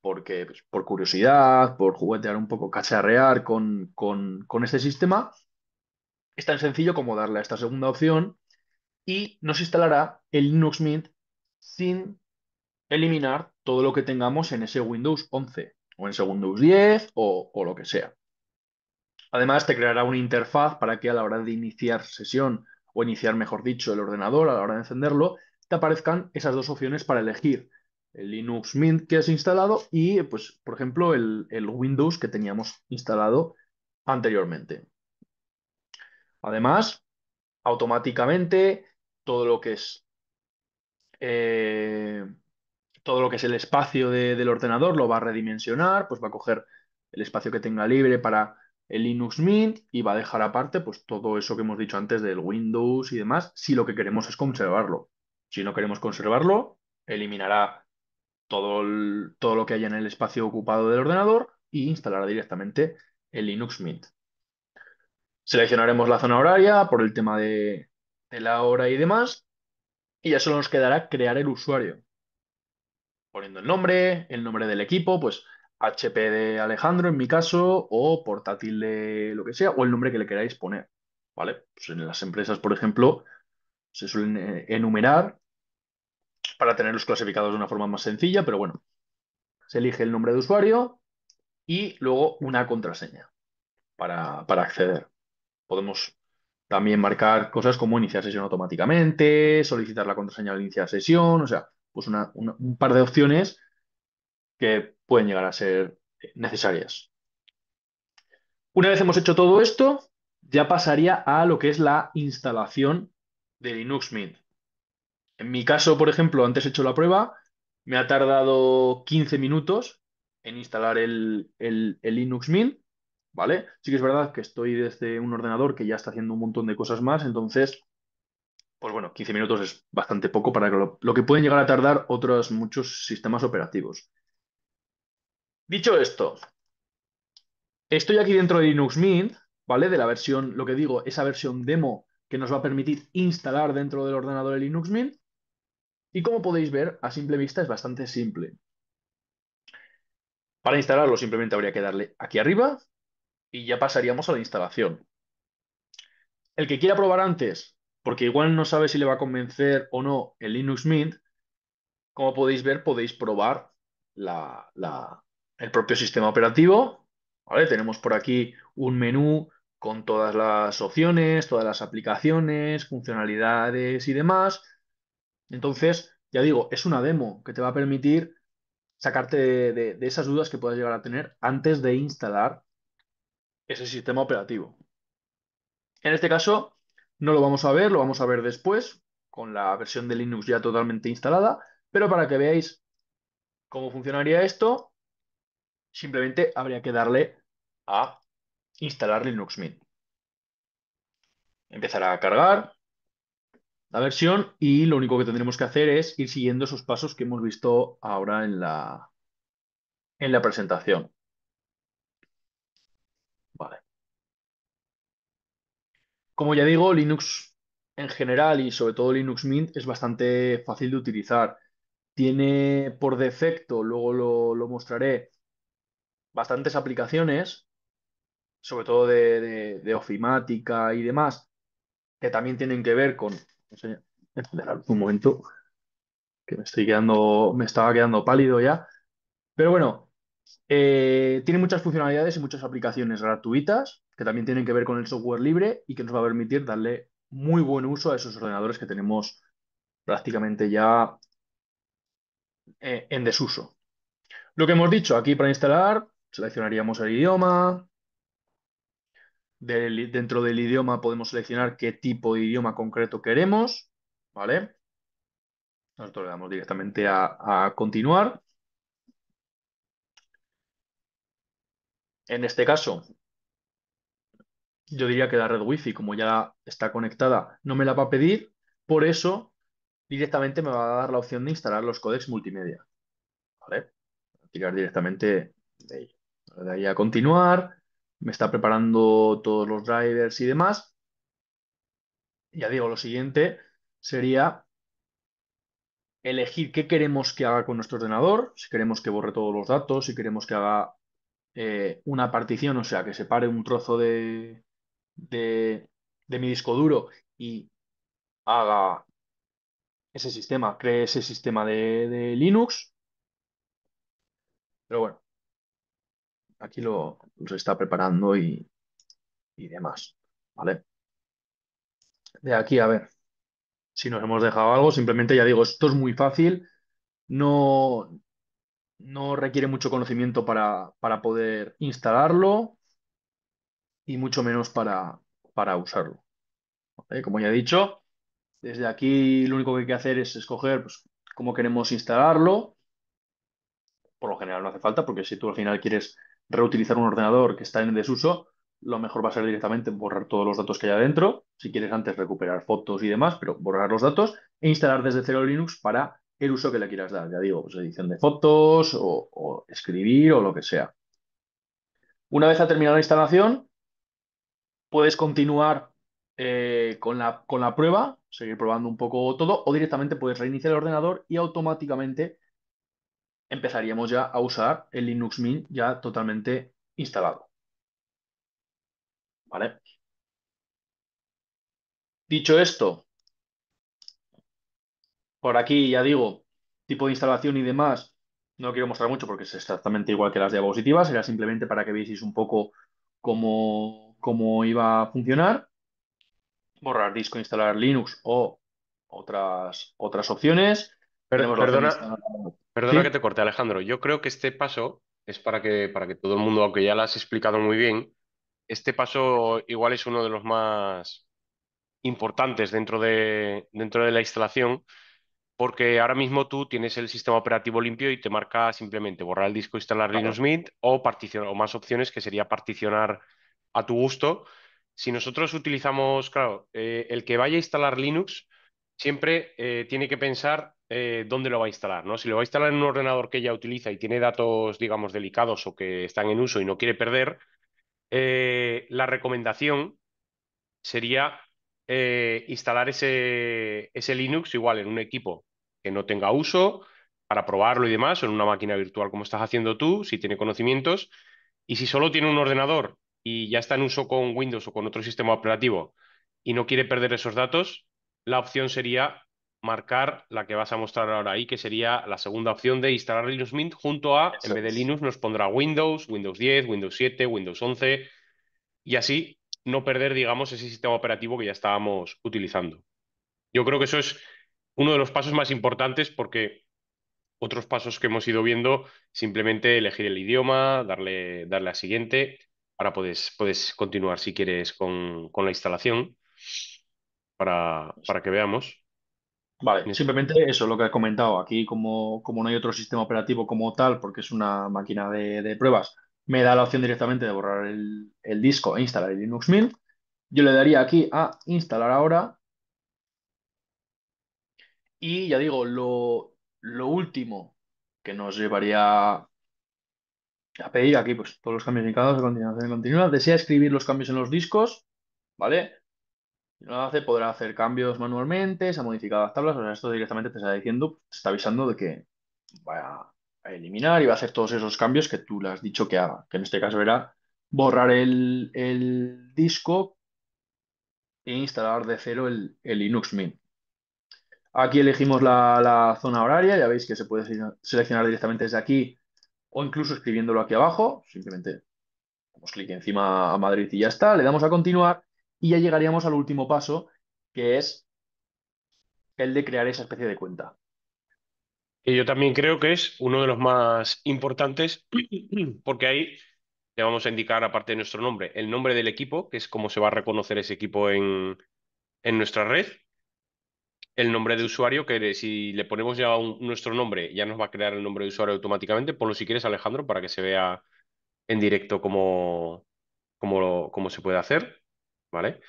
porque pues, por curiosidad, por juguetear un poco, cacharrear con este sistema, es tan sencillo como darle a esta segunda opción y nos instalará el Linux Mint sin eliminar todo lo que tengamos en ese Windows 11 o en ese Windows 10 o lo que sea. Además, te creará una interfaz para que a la hora de iniciar sesión o iniciar, mejor dicho, el ordenador, a la hora de encenderlo, te aparezcan esas dos opciones para elegir el Linux Mint que has instalado y, pues, por ejemplo, el Windows que teníamos instalado anteriormente. Además, automáticamente todo lo que es eh, todo lo que es el espacio del ordenador lo va a redimensionar, pues va a coger el espacio que tenga libre para el Linux Mint y va a dejar aparte pues todo eso que hemos dicho antes del Windows y demás, si lo que queremos es conservarlo. Si no queremos conservarlo, eliminará todo lo que haya en el espacio ocupado del ordenador y instalará directamente el Linux Mint. Seleccionaremos la zona horaria por el tema de la hora y demás, y ya solo nos quedará crear el usuario, poniendo el nombre del equipo, pues HP de Alejandro en mi caso, o portátil de lo que sea, o el nombre que le queráis poner, ¿vale? Pues en las empresas, por ejemplo, se suelen enumerar para tenerlos clasificados de una forma más sencilla, pero bueno, se elige el nombre de usuario y luego una contraseña para acceder. Podemos también marcar cosas como iniciar sesión automáticamente, solicitar la contraseña al iniciar sesión, o sea, pues un par de opciones que pueden llegar a ser necesarias. Una vez hemos hecho todo esto, ya pasaría a lo que es la instalación de Linux Mint. En mi caso, por ejemplo, antes he hecho la prueba, me ha tardado 15 minutos en instalar el Linux Mint, ¿vale? Sí que es verdad que estoy desde un ordenador que ya está haciendo un montón de cosas más, entonces pues bueno, 15 minutos es bastante poco para lo que pueden llegar a tardar otros muchos sistemas operativos. Dicho esto, estoy aquí dentro de Linux Mint, ¿vale? De la versión, lo que digo, esa versión demo que nos va a permitir instalar dentro del ordenador el Linux Mint. Y como podéis ver, a simple vista es bastante simple. Para instalarlo simplemente habría que darle aquí arriba y ya pasaríamos a la instalación. El que quiera probar antes, porque igual no sabe si le va a convencer o no el Linux Mint, como podéis ver, podéis probar el propio sistema operativo. ¿Vale? Tenemos por aquí un menú con todas las opciones, todas las aplicaciones, funcionalidades y demás. Entonces, ya digo, es una demo que te va a permitir sacarte de esas dudas que puedas llegar a tener antes de instalar ese sistema operativo. En este caso, no lo vamos a ver, lo vamos a ver después, con la versión de Linux ya totalmente instalada, pero para que veáis cómo funcionaría esto, simplemente habría que darle a instalar Linux Mint. Empezará a cargar la versión y lo único que tendremos que hacer es ir siguiendo esos pasos que hemos visto ahora en la presentación. Vale. Como ya digo, Linux en general y sobre todo Linux Mint es bastante fácil de utilizar. Tiene por defecto, luego lo mostraré, bastantes aplicaciones, sobre todo de ofimática y demás, que también tienen que ver con... Esperad un momento, que me estaba quedando pálido ya. Pero bueno, tiene muchas funcionalidades y muchas aplicaciones gratuitas que también tienen que ver con el software libre y que nos va a permitir darle muy buen uso a esos ordenadores que tenemos prácticamente ya en desuso. Lo que hemos dicho aquí para instalar, seleccionaríamos el idioma. Dentro del idioma podemos seleccionar qué tipo de idioma concreto queremos, ¿vale? Nosotros le damos directamente a continuar. En este caso, yo diría que la red Wi-Fi, como ya está conectada, no me la va a pedir. Por eso, directamente me va a dar la opción de instalar los códecs multimedia, ¿vale? Tirar directamente de ahí. De ahí a continuar. Me está preparando todos los drivers y demás. Ya digo, lo siguiente sería elegir qué queremos que haga con nuestro ordenador, si queremos que borre todos los datos, si queremos que haga una partición, o sea, que separe un trozo de, de mi disco duro y haga ese sistema, cree ese sistema de Linux. Pero bueno, aquí se está preparando y demás. ¿Vale? De aquí a ver si nos hemos dejado algo. Simplemente ya digo, esto es muy fácil. No, no requiere mucho conocimiento para poder instalarlo y mucho menos para usarlo. ¿Vale? Como ya he dicho, desde aquí lo único que hay que hacer es escoger pues, cómo queremos instalarlo. Por lo general no hace falta porque si tú al final quieres reutilizar un ordenador que está en desuso, lo mejor va a ser directamente borrar todos los datos que hay adentro. Si quieres antes recuperar fotos y demás, pero borrar los datos e instalar desde cero Linux para el uso que le quieras dar. Ya digo, pues edición de fotos o escribir o lo que sea. Una vez ha terminado la instalación, puedes continuar con la prueba, seguir probando un poco todo, o directamente puedes reiniciar el ordenador y automáticamente empezaríamos ya a usar el Linux Mint ya totalmente instalado. ¿Vale? Dicho esto, por aquí ya digo, tipo de instalación y demás, no quiero mostrar mucho porque es exactamente igual que las diapositivas, era simplemente para que veáis un poco cómo iba a funcionar. Borrar disco, instalar Linux o otras opciones. Tenemos la opción de Perdona, instalar. perdona que ¿Sí? te corte, Alejandro. Yo creo que este paso es para que todo el mundo, aunque ya lo has explicado muy bien, este paso igual es uno de los más importantes dentro de la instalación, porque ahora mismo tú tienes el sistema operativo limpio y te marca simplemente borrar el disco, instalar Linux Claro. Mint o particionar, o más opciones que sería particionar a tu gusto. Si nosotros utilizamos, claro, el que vaya a instalar Linux siempre tiene que pensar dónde lo va a instalar, ¿no? Si lo va a instalar en un ordenador que ya utiliza y tiene datos, digamos, delicados o que están en uso y no quiere perder, la recomendación sería instalar ese Linux igual en un equipo que no tenga uso para probarlo y demás, o en una máquina virtual como estás haciendo tú, si tiene conocimientos. Y si solo tiene un ordenador y ya está en uso con Windows o con otro sistema operativo y no quiere perder esos datos, la opción sería marcar la que vas a mostrar ahora ahí, que sería la segunda opción de instalar Linux Mint junto a, en Eso vez de es. Linux, nos pondrá Windows, Windows 10, Windows 7, Windows 11 y así no perder, digamos, ese sistema operativo que ya estábamos utilizando. Yo creo que eso es uno de los pasos más importantes porque otros pasos que hemos ido viendo, simplemente elegir el idioma, darle a siguiente, ahora puedes continuar si quieres con la instalación para que veamos. Vale, En es- simplemente eso, lo que he comentado. Aquí, como no hay otro sistema operativo como tal, porque es una máquina de pruebas, me da la opción directamente de borrar el disco e instalar el Linux Mint. Yo le daría aquí a instalar ahora y ya digo, lo último que nos llevaría a pedir aquí, pues todos los cambios indicados a continuación continua. Desea escribir los cambios en los discos, ¿vale? Si no lo hace, podrá hacer cambios manualmente, se han modificado las tablas, o sea, esto directamente te está diciendo, te está avisando de que va a eliminar y va a hacer todos esos cambios que tú le has dicho que haga, que en este caso era borrar el disco e instalar de cero el Linux Mint. Aquí elegimos la zona horaria, ya veis que se puede seleccionar directamente desde aquí o incluso escribiéndolo aquí abajo, simplemente damos clic encima a Madrid y ya está, le damos a continuar y ya llegaríamos al último paso, que es el de crear esa especie de cuenta. que yo también creo que es uno de los más importantes porque ahí le vamos a indicar, aparte de nuestro nombre, el nombre del equipo, que es cómo se va a reconocer ese equipo en nuestra red, el nombre de Sí, usuario, que si le ponemos ya nuestro nombre, ya nos va a crear el nombre de usuario automáticamente. Ponlo si quieres, Alejandro, para que se vea en directo cómo se puede hacer. ¿Vale?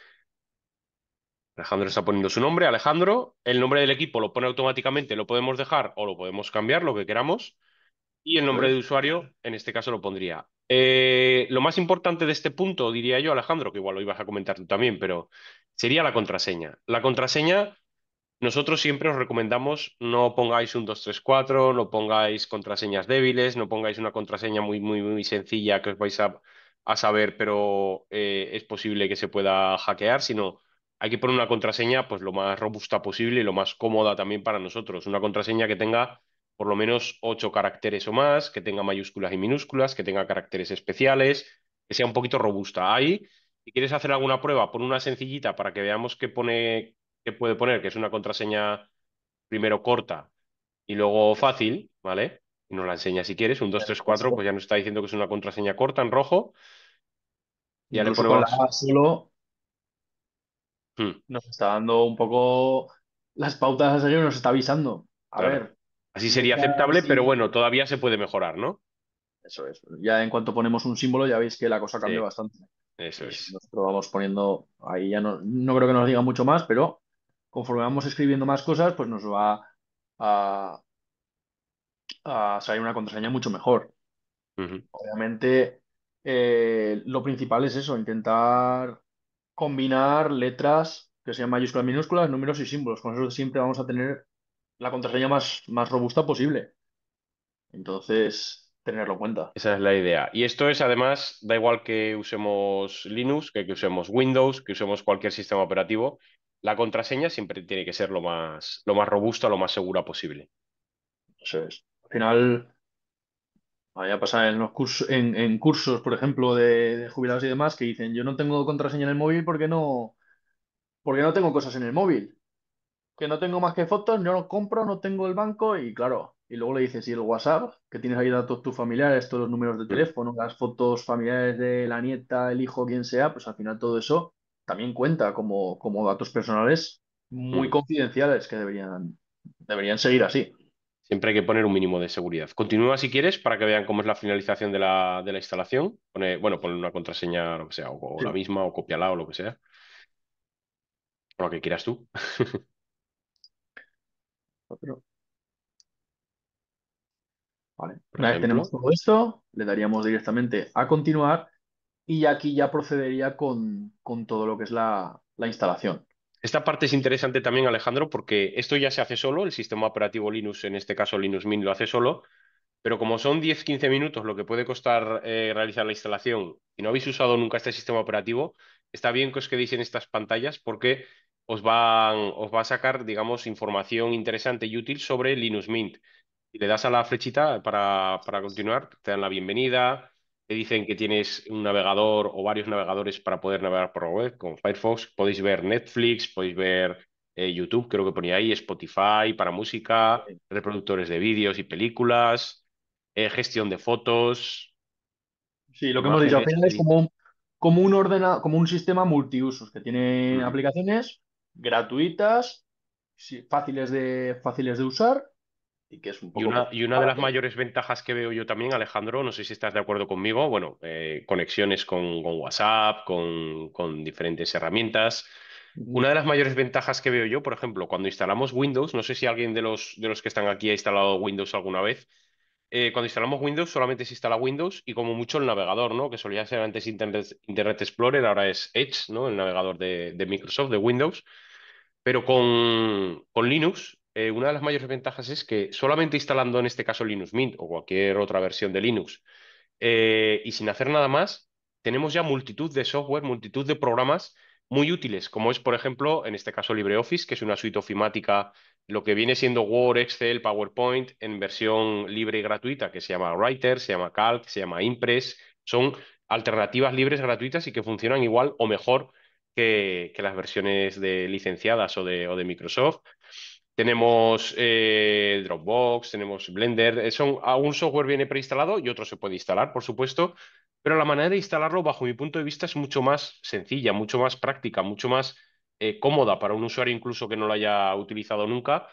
Alejandro está poniendo su nombre, Alejandro. El nombre del equipo lo pone automáticamente, lo podemos dejar o lo podemos cambiar, lo que queramos. Y el eso nombre de es. usuario, en este caso, lo pondría. Lo más importante de este punto, diría yo, Alejandro, que igual lo ibas a comentar tú también, pero sería la contraseña. La contraseña. Nosotros siempre os recomendamos no pongáis un 234, no pongáis contraseñas débiles, no pongáis una contraseña muy sencilla que os vais a saber, pero es posible que se pueda hackear, sino hay que poner una contraseña pues lo más robusta posible y lo más cómoda también para nosotros. Una contraseña que tenga por lo menos 8 caracteres o más, que tenga mayúsculas y minúsculas, que tenga caracteres especiales, que sea un poquito robusta. Ahí, si quieres hacer alguna prueba, pon una sencillita para que veamos qué puede poner, que es una contraseña primero corta y luego fácil, ¿vale? Y nos la enseña si quieres, un En dos tres este cuatro pues caso, ya nos está diciendo que es una contraseña corta en rojo, ya le incluso con la ponemos, A solo hmm, nos está dando un poco las pautas a seguir, nos está avisando. A claro, ver, así si sería buscas aceptable, pero y bueno, todavía se puede mejorar, ¿no? Eso es. Ya en cuanto ponemos un símbolo, ya veis que la cosa cambia Sí, bastante. eso Y si es. nosotros vamos poniendo, ahí ya no creo que nos diga mucho más, pero conforme vamos escribiendo más cosas, pues nos va a, a salir una contraseña mucho mejor. Ujú. Obviamente, lo principal es eso, intentar combinar letras que sean mayúsculas, minúsculas, números y símbolos. Con eso siempre vamos a tener la contraseña más robusta posible. Entonces, tenerlo en cuenta. Esa es la idea. Y esto es además, da igual que usemos Linux, que usemos Windows, que usemos cualquier sistema operativo, la contraseña siempre tiene que ser lo más robusta, lo más segura posible. Eso es. Al final, vaya a pasar en los cursos, en cursos, por ejemplo, de jubilados y demás, que dicen, yo no tengo contraseña en el móvil porque no tengo cosas en el móvil. Que no tengo más que fotos, yo no compro, no tengo el banco y claro, y luego le dices, y el WhatsApp, que tienes ahí datos tus familiares, todos los números de Mm, teléfono, las fotos familiares de la nieta, el hijo, quien sea, pues al final todo eso también cuenta como datos personales muy mm. confidenciales que deberían seguir así. Siempre hay que poner un mínimo de seguridad. Continúa si quieres para que vean cómo es la finalización de la instalación. Bueno, ponle una contraseña, lo que sea, o la Sí, misma, o cópiala, o lo que sea, o lo que quieras tú. pero, vale. Por Una vez tenemos ejemplo. todo esto, le daríamos directamente a continuar y aquí ya procedería con todo lo que es la instalación. Esta parte es interesante también, Alejandro, porque esto ya se hace solo, el sistema operativo Linux, en este caso Linux Mint, lo hace solo, pero como son 10-15 minutos lo que puede costar realizar la instalación, y no habéis usado nunca este sistema operativo, está bien que os quedéis en estas pantallas porque os va a sacar, digamos, información interesante y útil sobre Linux Mint. Y le das a la flechita para continuar, te dan la bienvenida, te dicen que tienes un navegador o varios navegadores para poder navegar por la web, con Firefox, podéis ver Netflix, podéis ver YouTube, creo que ponía ahí, Spotify para música, reproductores de vídeos y películas, gestión de fotos, Sí, lo que hemos dicho al imágenes, final es como un sistema multiusos que tiene Ujú. aplicaciones gratuitas, sí, fáciles de usar y que es un Y poco una, pues, y una de para las todo. mayores ventajas que veo yo también, Alejandro, no sé si estás de acuerdo conmigo, bueno, conexiones con WhatsApp, con diferentes herramientas. Ujú. Una de las mayores ventajas que veo yo, por ejemplo, cuando instalamos Windows, no sé si alguien de los que están aquí ha instalado Windows alguna vez, cuando instalamos Windows solamente se instala Windows y como mucho el navegador, ¿no? Que solía ser antes Internet Explorer, ahora es Edge, ¿no? El navegador de Microsoft, de Windows. Pero con Linux, una de las mayores ventajas es que solamente instalando en este caso Linux Mint o cualquier otra versión de Linux y sin hacer nada más, tenemos ya multitud de software, multitud de programas muy útiles, como es, por ejemplo, en este caso LibreOffice, que es una suite ofimática, lo que viene siendo Word, Excel, PowerPoint en versión libre y gratuita, que se llama Writer, se llama Calc, se llama Impress. Son alternativas libres gratuitas y que funcionan igual o mejor que las versiones de licenciadas o de Microsoft. Tenemos Dropbox, tenemos Blender. Un software viene preinstalado y otro se puede instalar, por supuesto, pero la manera de instalarlo, bajo mi punto de vista, es mucho más sencilla, mucho más práctica, mucho más cómoda para un usuario incluso que no lo haya utilizado nunca.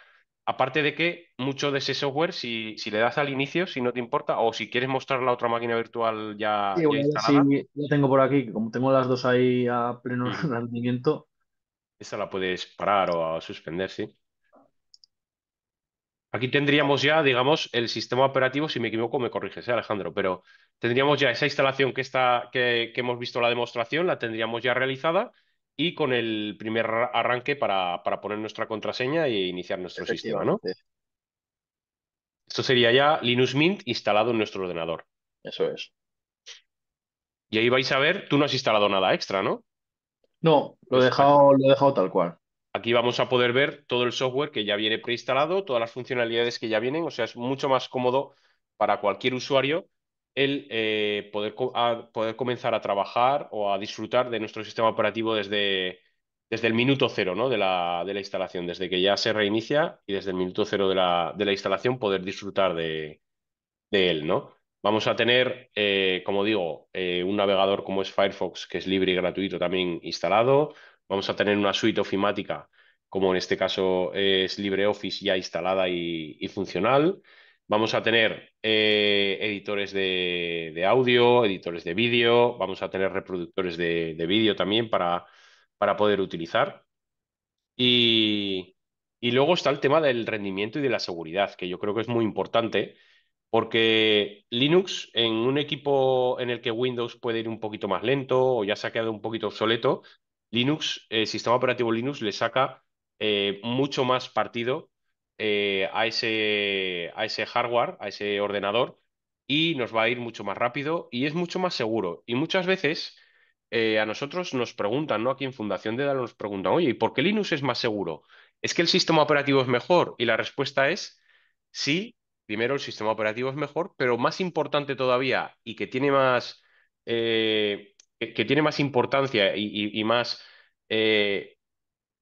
Aparte de que mucho de ese software, si le das al inicio, si no te importa, o si quieres mostrar la otra máquina virtual ya, Y ya voy a ver si instalada, lo tengo por aquí, que como tengo las dos ahí a pleno ujú, rendimiento. esta la puedes parar o a suspender, sí. Aquí tendríamos ya, digamos, el sistema operativo, si me equivoco, me corriges, Alejandro, pero tendríamos ya esa instalación que hemos visto la demostración, la tendríamos ya realizada y con el primer arranque para poner nuestra contraseña e iniciar nuestro sistema, ¿no? Efectivamente, Esto sería ya Linux Mint instalado en nuestro ordenador. eso es. Y ahí vais a ver, tú no has instalado nada extra, ¿no? No, Pues lo he dejado tal cual. aquí vamos a poder ver todo el software que ya viene preinstalado, todas las funcionalidades que ya vienen, o sea, es mucho más cómodo para cualquier usuario el poder comenzar a trabajar o a disfrutar de nuestro sistema operativo desde el minuto cero, ¿no? de la instalación, desde que ya se reinicia y desde el minuto cero de la instalación poder disfrutar de él, ¿no? Vamos a tener, como digo, un navegador como es Firefox, que es libre y gratuito también instalado. Vamos a tener una suite ofimática, como en este caso es LibreOffice ya instalada y funcional. Vamos a tener editores de audio, editores de vídeo, vamos a tener reproductores de vídeo también para poder utilizar. Y, y luego está el tema del rendimiento y de la seguridad, que yo creo que es muy importante, porque Linux en un equipo en el que Windows puede ir un poquito más lento o ya se ha quedado un poquito obsoleto, Linux, el sistema operativo Linux le saca mucho más partido a ese hardware, a ese ordenador, y nos va a ir mucho más rápido y es mucho más seguro. Y muchas veces a nosotros nos preguntan, ¿no? Aquí en Fundación Dédalo nos preguntan, oye, ¿y por qué Linux es más seguro? ¿Es que el sistema operativo es mejor? Y la respuesta es sí. Primero, el sistema operativo es mejor, pero más importante todavía y que tiene más, que tiene más importancia y más, eh,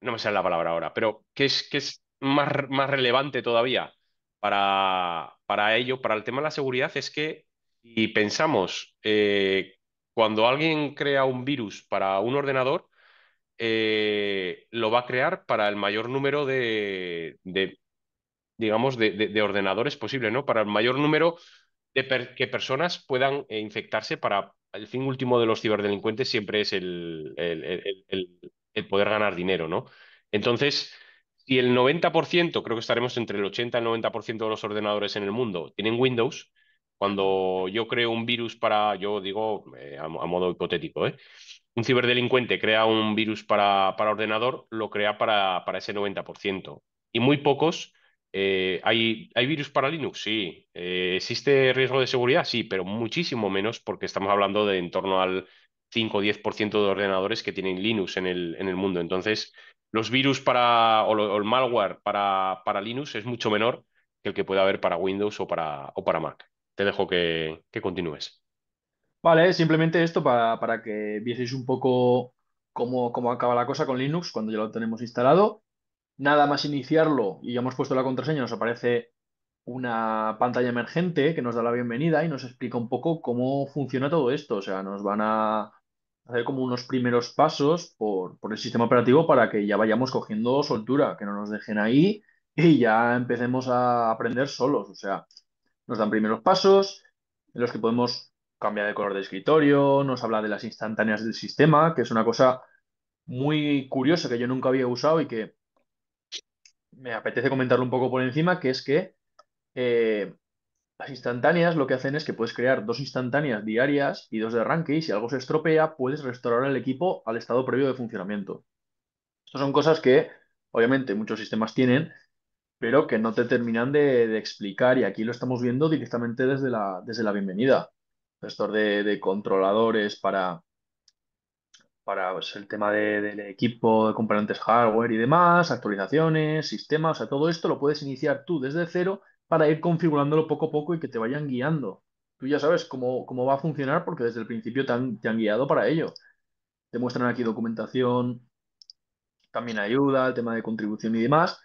no me sale la palabra ahora, pero que es más relevante todavía para ello, para el tema de la seguridad, es que si pensamos, cuando alguien crea un virus para un ordenador, lo va a crear para el mayor número digamos, de ordenadores posible, ¿no? Para el mayor número que personas puedan infectarse para el fin último de los ciberdelincuentes siempre es el poder ganar dinero, ¿no? Entonces, si el 90%, creo que estaremos entre el 80 y el 90% de los ordenadores en el mundo tienen Windows, cuando yo creo un virus para, yo digo a modo hipotético, ¿eh? Un ciberdelincuente crea un virus para ordenador, lo crea para ese 90%. Y muy pocos. ¿Hay virus para Linux? Sí. ¿Existe riesgo de seguridad? Sí, pero muchísimo menos porque estamos hablando de en torno al 5 o 10% de ordenadores que tienen Linux en el mundo. Entonces, los virus o el malware para Linux es mucho menor que el que pueda haber para Windows o para Mac. Te dejo que continúes. Vale, simplemente esto para que vieseis un poco cómo acaba la cosa con Linux cuando ya lo tenemos instalado. Nada más iniciarlo y ya hemos puesto la contraseña, nos aparece una pantalla emergente que nos da la bienvenida y nos explica un poco cómo funciona todo esto. O sea, nos van a hacer como unos primeros pasos por el sistema operativo para que ya vayamos cogiendo soltura, que no nos dejen ahí y ya empecemos a aprender solos. O sea, nos dan primeros pasos en los que podemos cambiar de color de escritorio, nos habla de las instantáneas del sistema, que es una cosa muy curiosa que yo nunca había usado y que me apetece comentarlo un poco por encima, que es que eh, las instantáneas lo que hacen es que puedes crear dos instantáneas diarias y dos de arranque y si algo se estropea, puedes restaurar el equipo al estado previo de funcionamiento. Estas son cosas que obviamente muchos sistemas tienen, pero que no te terminan de explicar y aquí lo estamos viendo directamente desde la bienvenida. Gestor de controladores para pues, el tema del equipo, de componentes hardware y demás, actualizaciones, sistemas, o sea, todo esto lo puedes iniciar tú desde cero para ir configurándolo poco a poco y que te vayan guiando. Tú ya sabes cómo va a funcionar porque desde el principio te han guiado para ello. Te muestran aquí documentación, también ayuda, el tema de contribución y demás.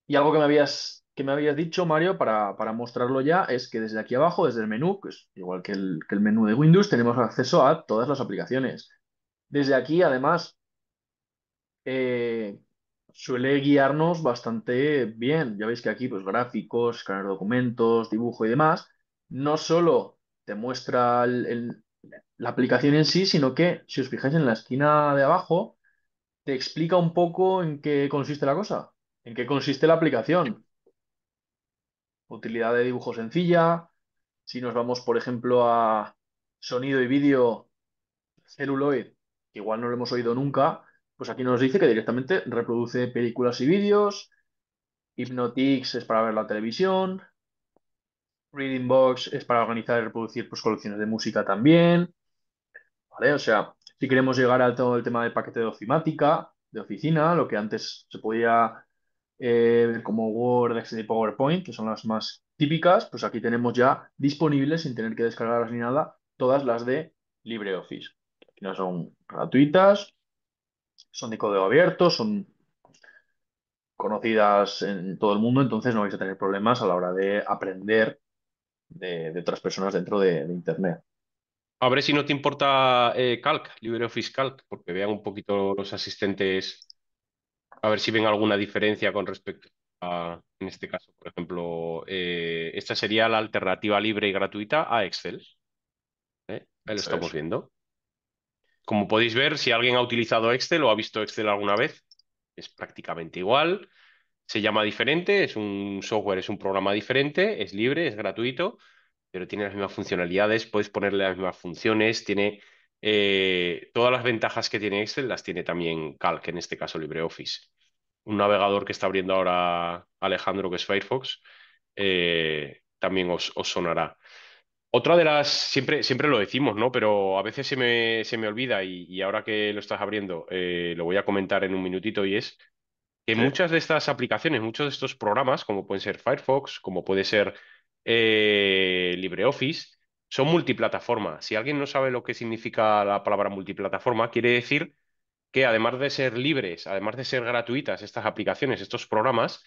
Y algo que me habías dicho, Mario, para mostrarlo ya, es que desde aquí abajo, desde el menú, que es igual que el menú de Windows, tenemos acceso a todas las aplicaciones. Desde aquí, además, eh, suele guiarnos bastante bien. Ya veis que aquí, pues gráficos, escanear documentos, dibujo y demás, no solo te muestra la aplicación en sí, sino que, si os fijáis en la esquina de abajo, te explica un poco en qué consiste la cosa, en qué consiste la aplicación. Utilidad de dibujo sencilla. Si nos vamos, por ejemplo, a sonido y vídeo, Celluloid, que igual no lo hemos oído nunca, pues aquí nos dice que directamente reproduce películas y vídeos. Hypnotix es para ver la televisión. Reading Box es para organizar y reproducir pues, colecciones de música también. ¿Vale? O sea, si queremos llegar a todo el tema del paquete de ofimática, de oficina, lo que antes se podía ver como Word, Excel y PowerPoint, que son las más típicas, pues aquí tenemos ya disponibles, sin tener que descargarlas ni nada, todas las de LibreOffice. Aquí no son gratuitas, son de código abierto, son conocidas en todo el mundo, entonces no vais a tener problemas a la hora de aprender de otras personas dentro de Internet. A ver si no te importa Calc, LibreOffice Calc, porque vean un poquito los asistentes, a ver si ven alguna diferencia con respecto. En este caso, por ejemplo, esta sería la alternativa libre y gratuita a Excel. Ahí lo Eso estamos es. viendo. Como podéis ver, si alguien ha utilizado Excel o ha visto Excel alguna vez, es prácticamente igual. Se llama diferente, es un software, es un programa diferente, es libre, es gratuito, pero tiene las mismas funcionalidades, puedes ponerle las mismas funciones, tiene todas las ventajas que tiene Excel, las tiene también Calc, en este caso LibreOffice. Un navegador que está abriendo ahora Alejandro, que es Firefox, también os sonará. Otra de las, siempre lo decimos, ¿no? Pero a veces se me olvida y ahora que lo estás abriendo, lo voy a comentar en un minutito y es que Sí. muchas de estas aplicaciones, muchos de estos programas, como pueden ser Firefox, como puede ser LibreOffice, son multiplataforma. Si alguien no sabe lo que significa la palabra multiplataforma, quiere decir que además de ser libres, además de ser gratuitas estas aplicaciones, estos programas,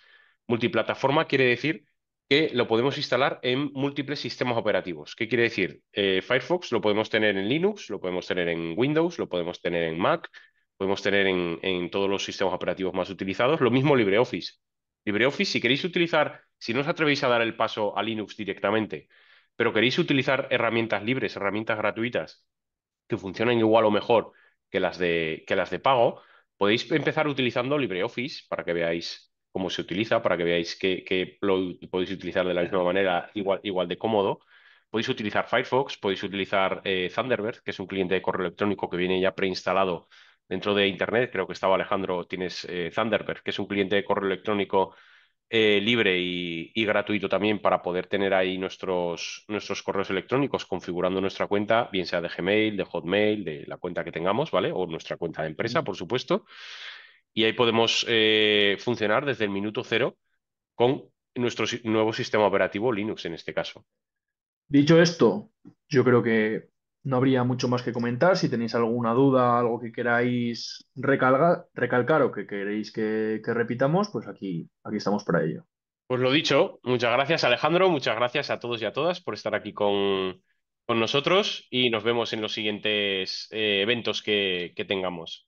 multiplataforma quiere decir que lo podemos instalar en múltiples sistemas operativos. ¿Qué quiere decir? Firefox lo podemos tener en Linux, lo podemos tener en Windows, lo podemos tener en Mac, podemos tener en todos los sistemas operativos más utilizados. Lo mismo LibreOffice. LibreOffice, si queréis utilizar, si no os atrevéis a dar el paso a Linux directamente, pero queréis utilizar herramientas libres, herramientas gratuitas que funcionan igual o mejor que las de pago, podéis empezar utilizando LibreOffice para que veáis cómo se utiliza, para que veáis que lo podéis utilizar de la misma manera, igual de cómodo. Podéis utilizar Firefox, podéis utilizar Thunderbird, que es un cliente de correo electrónico que viene ya preinstalado dentro de Internet. Creo que estaba Alejandro, tienes Thunderbird, que es un cliente de correo electrónico libre y gratuito también para poder tener ahí nuestros correos electrónicos configurando nuestra cuenta, bien sea de Gmail, de Hotmail, de la cuenta que tengamos, ¿vale? O nuestra cuenta de empresa, por supuesto. Y ahí podemos funcionar desde el minuto cero con nuestro nuevo sistema operativo Linux en este caso. Dicho esto, yo creo que no habría mucho más que comentar. Si tenéis alguna duda, algo que queráis recalcar o que queréis que repitamos, pues aquí estamos para ello. Pues lo dicho, muchas gracias Alejandro, muchas gracias a todos y a todas por estar aquí con nosotros y nos vemos en los siguientes eventos que tengamos.